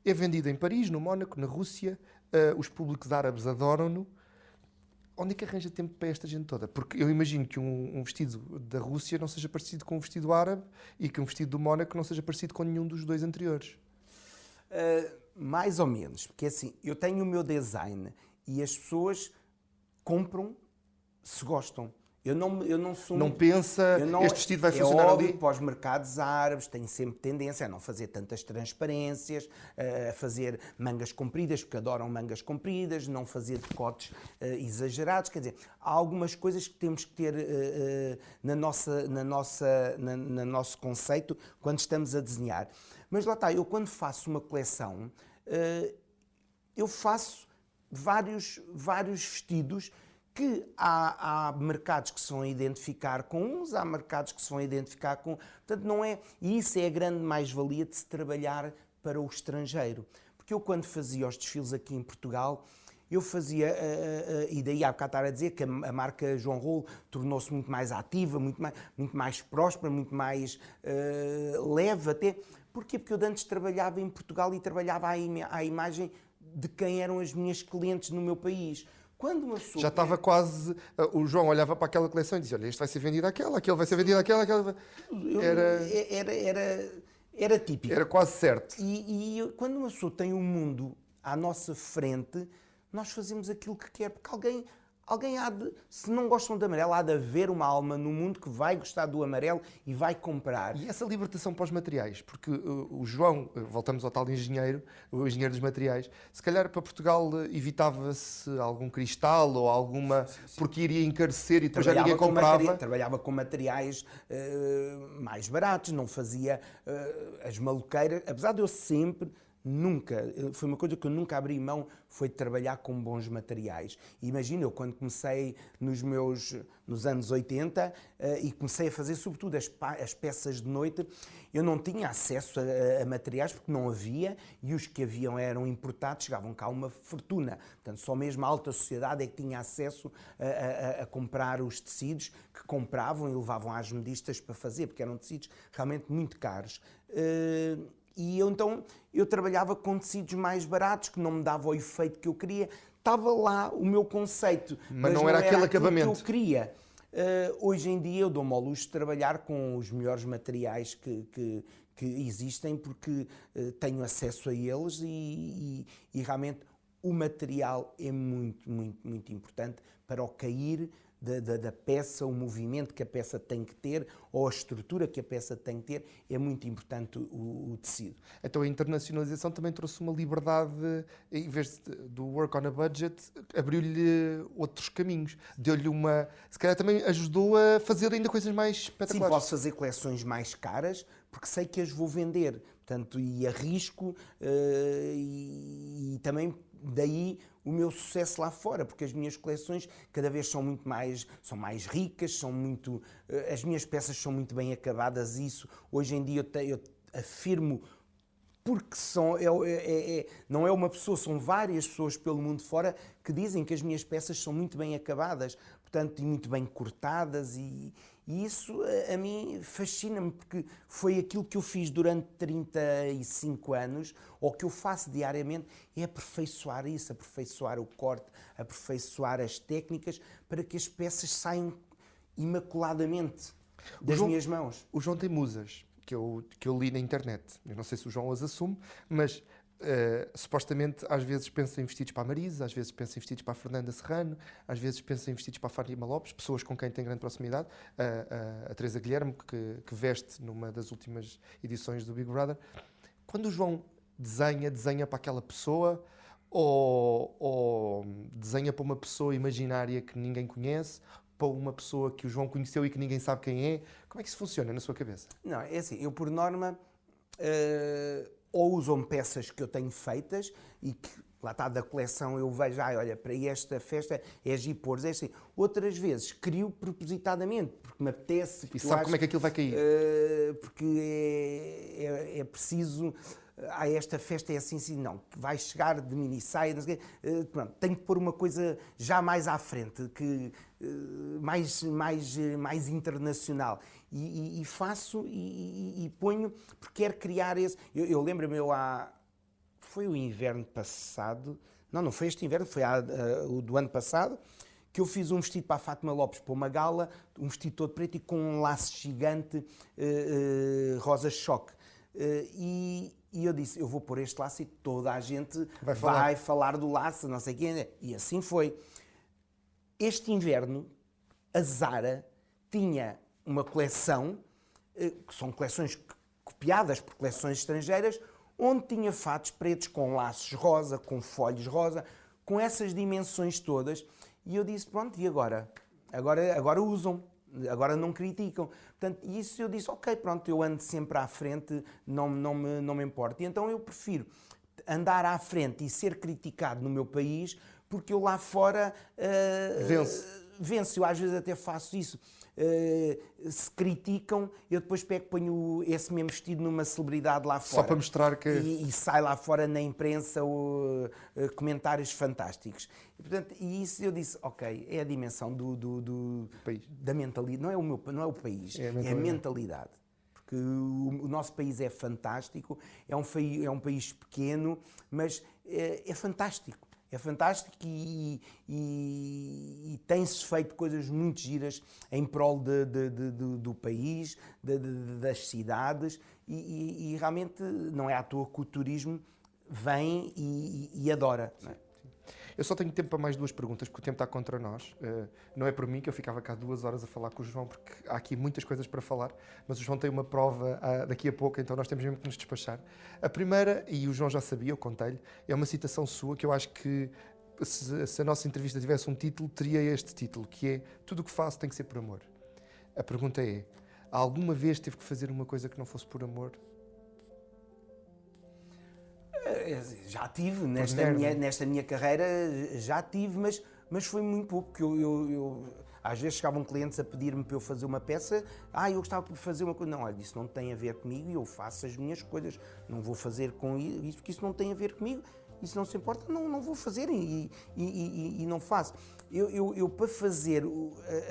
É vendida em Paris, no Mónaco, na Rússia. Os públicos árabes adoram-no. Onde é que arranja tempo para esta gente toda? Porque eu imagino que um vestido da Rússia não seja parecido com um vestido árabe e que um vestido do Mónaco não seja parecido com nenhum dos dois anteriores. Mais ou menos, porque assim, eu tenho o meu design e as pessoas compram se gostam. Eu não sou... Não pensa, este vestido vai funcionar óbvio, ali? Para os mercados árabes tem sempre tendência a não fazer tantas transparências, a fazer mangas compridas, porque adoram mangas compridas, não fazer decotes exagerados. Quer dizer, há algumas coisas que temos que ter no nosso conceito quando estamos a desenhar. Mas lá está, eu quando faço uma coleção, eu faço vários vestidos que há mercados que se vão identificar com uns, há mercados que se vão identificar com... Portanto, não é... E isso é a grande mais-valia de se trabalhar para o estrangeiro. Porque eu, quando fazia os desfiles aqui em Portugal, eu fazia... e daí há bocado estar a dizer que a marca João Rolo tornou-se muito mais ativa, muito mais próspera, muito mais leve até. Porquê? Porque eu antes trabalhava em Portugal e trabalhava à imagem de quem eram as minhas clientes no meu país. Quando uma pessoa... Já estava quase... O João olhava para aquela coleção e dizia, olha, este vai ser vendido àquela, aquele vai ser vendido àquela... Era típico. Era quase certo. E quando uma pessoa tem um mundo à nossa frente, nós fazemos aquilo que quer, porque alguém há de... Se não gostam de amarelo, há de haver uma alma no mundo que vai gostar do amarelo e vai comprar. E essa libertação para os materiais, porque o João, voltamos ao tal engenheiro, o engenheiro dos materiais, se calhar para Portugal evitava-se algum cristal ou alguma... Porque iria encarecer e depois já ninguém comprava. Trabalhava com materiais mais baratos, não fazia as maluqueiras, apesar de eu sempre... foi uma coisa que eu nunca abri mão, foi de trabalhar com bons materiais. E imagina, eu quando comecei nos anos 80 e comecei a fazer sobretudo as peças de noite, eu não tinha acesso a materiais porque não havia e os que haviam eram importados, chegavam cá uma fortuna. Portanto, só mesmo a alta sociedade é que tinha acesso a comprar os tecidos que compravam e levavam às modistas para fazer, porque eram tecidos realmente muito caros. E então eu trabalhava com tecidos mais baratos, que não me davam o efeito que eu queria. Estava lá o meu conceito, mas não era aquele acabamento que eu queria. Hoje em dia eu dou-me ao luxo de trabalhar com os melhores materiais que existem, porque tenho acesso a eles e realmente o material é muito, muito, muito importante para o cair da peça, o movimento que a peça tem que ter ou a estrutura que a peça tem que ter, é muito importante o tecido. Então a internacionalização também trouxe uma liberdade, em vez do work on a budget, abriu-lhe outros caminhos, deu-lhe uma... Se calhar também ajudou a fazer ainda coisas mais espetaculares. Sim, posso fazer coleções mais caras, porque sei que as vou vender, portanto, e arrisco, e também daí o meu sucesso lá fora, porque as minhas coleções cada vez são mais ricas, as minhas peças são muito bem acabadas, isso hoje em dia eu afirmo porque não é uma pessoa, são várias pessoas pelo mundo fora que dizem que as minhas peças são muito bem acabadas, portanto, e muito bem cortadas, e isso a mim fascina-me, porque foi aquilo que eu fiz durante 35 anos, ou que eu faço diariamente, é aperfeiçoar isso, aperfeiçoar o corte, aperfeiçoar as técnicas, para que as peças saiam imaculadamente das minhas mãos. O João tem musas que eu li na internet. Eu não sei se o João as assume, mas supostamente às vezes pensa em vestidos para a Marisa, às vezes pensa em vestidos para a Fernanda Serrano, às vezes pensa em vestidos para a Fátima Lopes, pessoas com quem tem grande proximidade. A Teresa Guilherme, que veste numa das últimas edições do Big Brother. Quando o João desenha para aquela pessoa, ou desenha para uma pessoa imaginária que ninguém conhece, para uma pessoa que o João conheceu e que ninguém sabe quem é. Como é que isso funciona na sua cabeça? Não, é assim, eu por norma ou usam peças que eu tenho feitas e que lá está da coleção, eu vejo, olha, para esta festa é gipores, é assim. Outras vezes crio propositadamente, porque me apetece. E sabe como é que aquilo vai cair? Porque é preciso. Esta festa é assim, não, que vai chegar de mini saia, não sei o quê. Pronto, tenho que pôr uma coisa já mais à frente, mais internacional. E faço e ponho, porque quero criar esse. Eu lembro-me, foi o inverno passado, não foi este inverno, foi o do ano passado, que eu fiz um vestido para a Fátima Lopes, para uma gala, um vestido todo preto e com um laço gigante rosa choque. E eu disse, eu vou pôr este laço e toda a gente vai falar do laço, não sei quem. E assim foi. Este inverno, a Zara tinha uma coleção, que são coleções copiadas por coleções estrangeiras, onde tinha fatos pretos com laços rosa, com folhos rosa, com essas dimensões todas. E eu disse, pronto, e agora? Agora usam. Agora não criticam. Portanto, isso eu disse, ok, pronto, eu ando sempre à frente, não me importa. E então eu prefiro andar à frente e ser criticado no meu país, porque eu lá fora venço. Eu às vezes até faço isso. Se criticam, eu depois ponho esse mesmo vestido numa celebridade lá fora. Só para mostrar que... E sai lá fora na imprensa comentários fantásticos. Portanto, e isso eu disse, ok, é a dimensão do país. Da mentalidade. Não é o país, é a mentalidade. Porque o nosso país é fantástico, é um país pequeno, mas é fantástico. É fantástico e tem-se feito coisas muito giras em prol do país, das cidades, e realmente não é à toa que o turismo vem e adora. Não é? Eu só tenho tempo para mais 2 perguntas, porque o tempo está contra nós. Não é por mim, que eu ficava cá 2 horas a falar com o João, porque há aqui muitas coisas para falar, mas o João tem uma prova daqui a pouco, então nós temos mesmo que nos despachar. A primeira, e o João já sabia, eu contei-lhe, é uma citação sua, que eu acho que se a nossa entrevista tivesse um título, teria este título, que é: tudo o que faço tem que ser por amor. A pergunta é: alguma vez teve que fazer uma coisa que não fosse por amor? Já tive, nesta minha carreira, já tive, mas foi muito pouco, porque eu às vezes chegavam clientes a pedir-me para eu fazer uma peça, eu gostava de fazer uma coisa, não, olha, isso não tem a ver comigo e eu faço as minhas coisas, não vou fazer com isso, porque isso não tem a ver comigo, isso não se importa, não vou fazer e não faço. Eu para fazer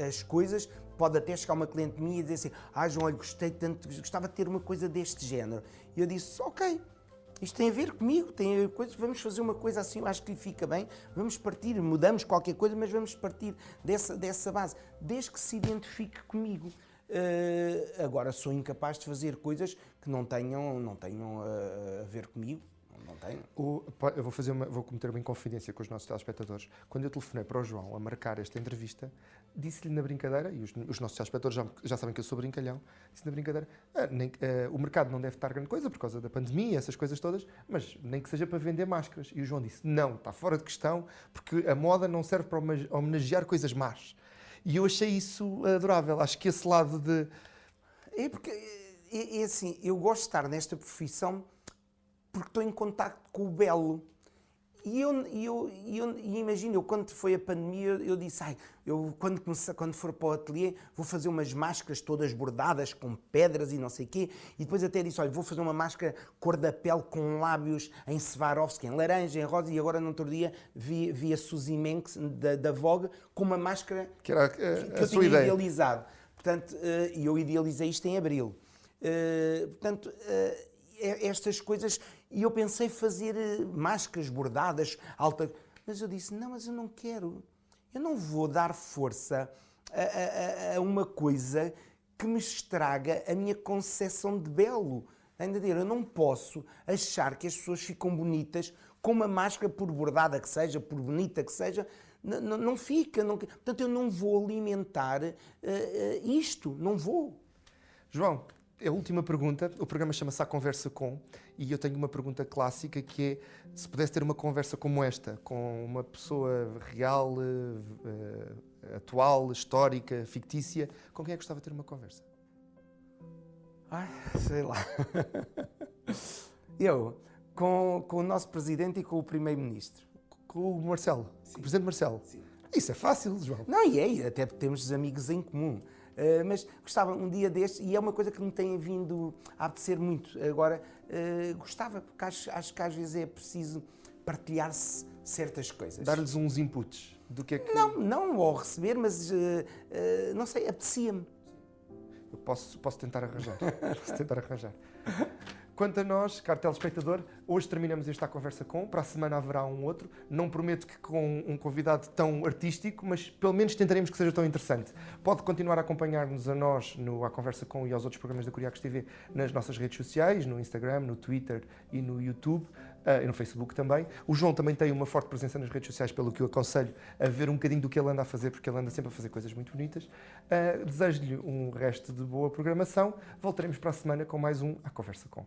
as coisas, pode até chegar uma cliente minha e dizer assim, João, olha, gostei tanto, gostava de ter uma coisa deste género. E eu disse, ok, isto tem a ver comigo, vamos fazer uma coisa assim, eu acho que lhe fica bem, vamos partir, mudamos qualquer coisa, mas vamos partir dessa base, desde que se identifique comigo. Agora sou incapaz de fazer coisas que não tenham a ver comigo. Não tenho. Eu vou cometer uma inconfidência com os nossos telespectadores. Quando eu telefonei para o João a marcar esta entrevista, disse-lhe na brincadeira, e os nossos telespectadores já sabem que eu sou brincalhão, disse na brincadeira, o mercado não deve estar grande coisa por causa da pandemia, essas coisas todas, mas nem que seja para vender máscaras. E o João disse, não, está fora de questão, porque a moda não serve para homenagear coisas más. E eu achei isso adorável. Acho que esse lado de... É porque, é assim, eu gosto de estar nesta profissão porque estou em contacto com o belo. E imagina, eu quando foi a pandemia, eu disse, quando for para o ateliê, vou fazer umas máscaras todas bordadas com pedras e não sei o quê. E depois até disse, olha, vou fazer uma máscara cor da pele com lábios em Swarovski, em laranja, em rosa. E agora, no outro dia, vi a Suzy Menks, da Vogue, com uma máscara que era que a eu sua tinha ideia. idealizado. Portanto, e eu idealizei isto em abril. Estas coisas, e eu pensei fazer máscaras bordadas, altas, mas eu disse, não, mas eu não quero, eu não vou dar força a uma coisa que me estraga a minha concepção de belo. Ainda dizer, eu não posso achar que as pessoas ficam bonitas com uma máscara, por bordada que seja, por bonita que seja, não fica. Portanto, eu não vou alimentar isto, não vou. João, a última pergunta, o programa chama-se A Conversa Com, e eu tenho uma pergunta clássica que é, se pudesse ter uma conversa como esta, com uma pessoa real, atual, histórica, fictícia, com quem é que gostava de ter uma conversa? Ai, sei lá. Eu, com o nosso Presidente e com o Primeiro-Ministro. Com o Marcelo, com o Presidente Marcelo. Sim. Isso é fácil, João. Não, até porque temos amigos em comum. Mas gostava um dia deste, e é uma coisa que me tem vindo a apetecer muito. Agora, gostava, porque acho que às vezes é preciso partilhar-se certas coisas. Dar-lhes uns inputs do que é que... Não ao receber, mas não sei, apetecia-me. Eu posso tentar arranjar. Posso tentar arranjar. Quanto a nós, caro telespectador, hoje terminamos esta conversa com, para a semana haverá um outro. Não prometo que com um convidado tão artístico, mas pelo menos tentaremos que seja tão interessante. Pode continuar a acompanhar-nos a nós no A Conversa Com e aos outros programas da Curiacos TV nas nossas redes sociais, no Instagram, no Twitter e no YouTube, e no Facebook também. O João também tem uma forte presença nas redes sociais, pelo que eu aconselho a ver um bocadinho do que ele anda a fazer, porque ele anda sempre a fazer coisas muito bonitas. Desejo-lhe um resto de boa programação. Voltaremos para a semana com mais um A Conversa Com.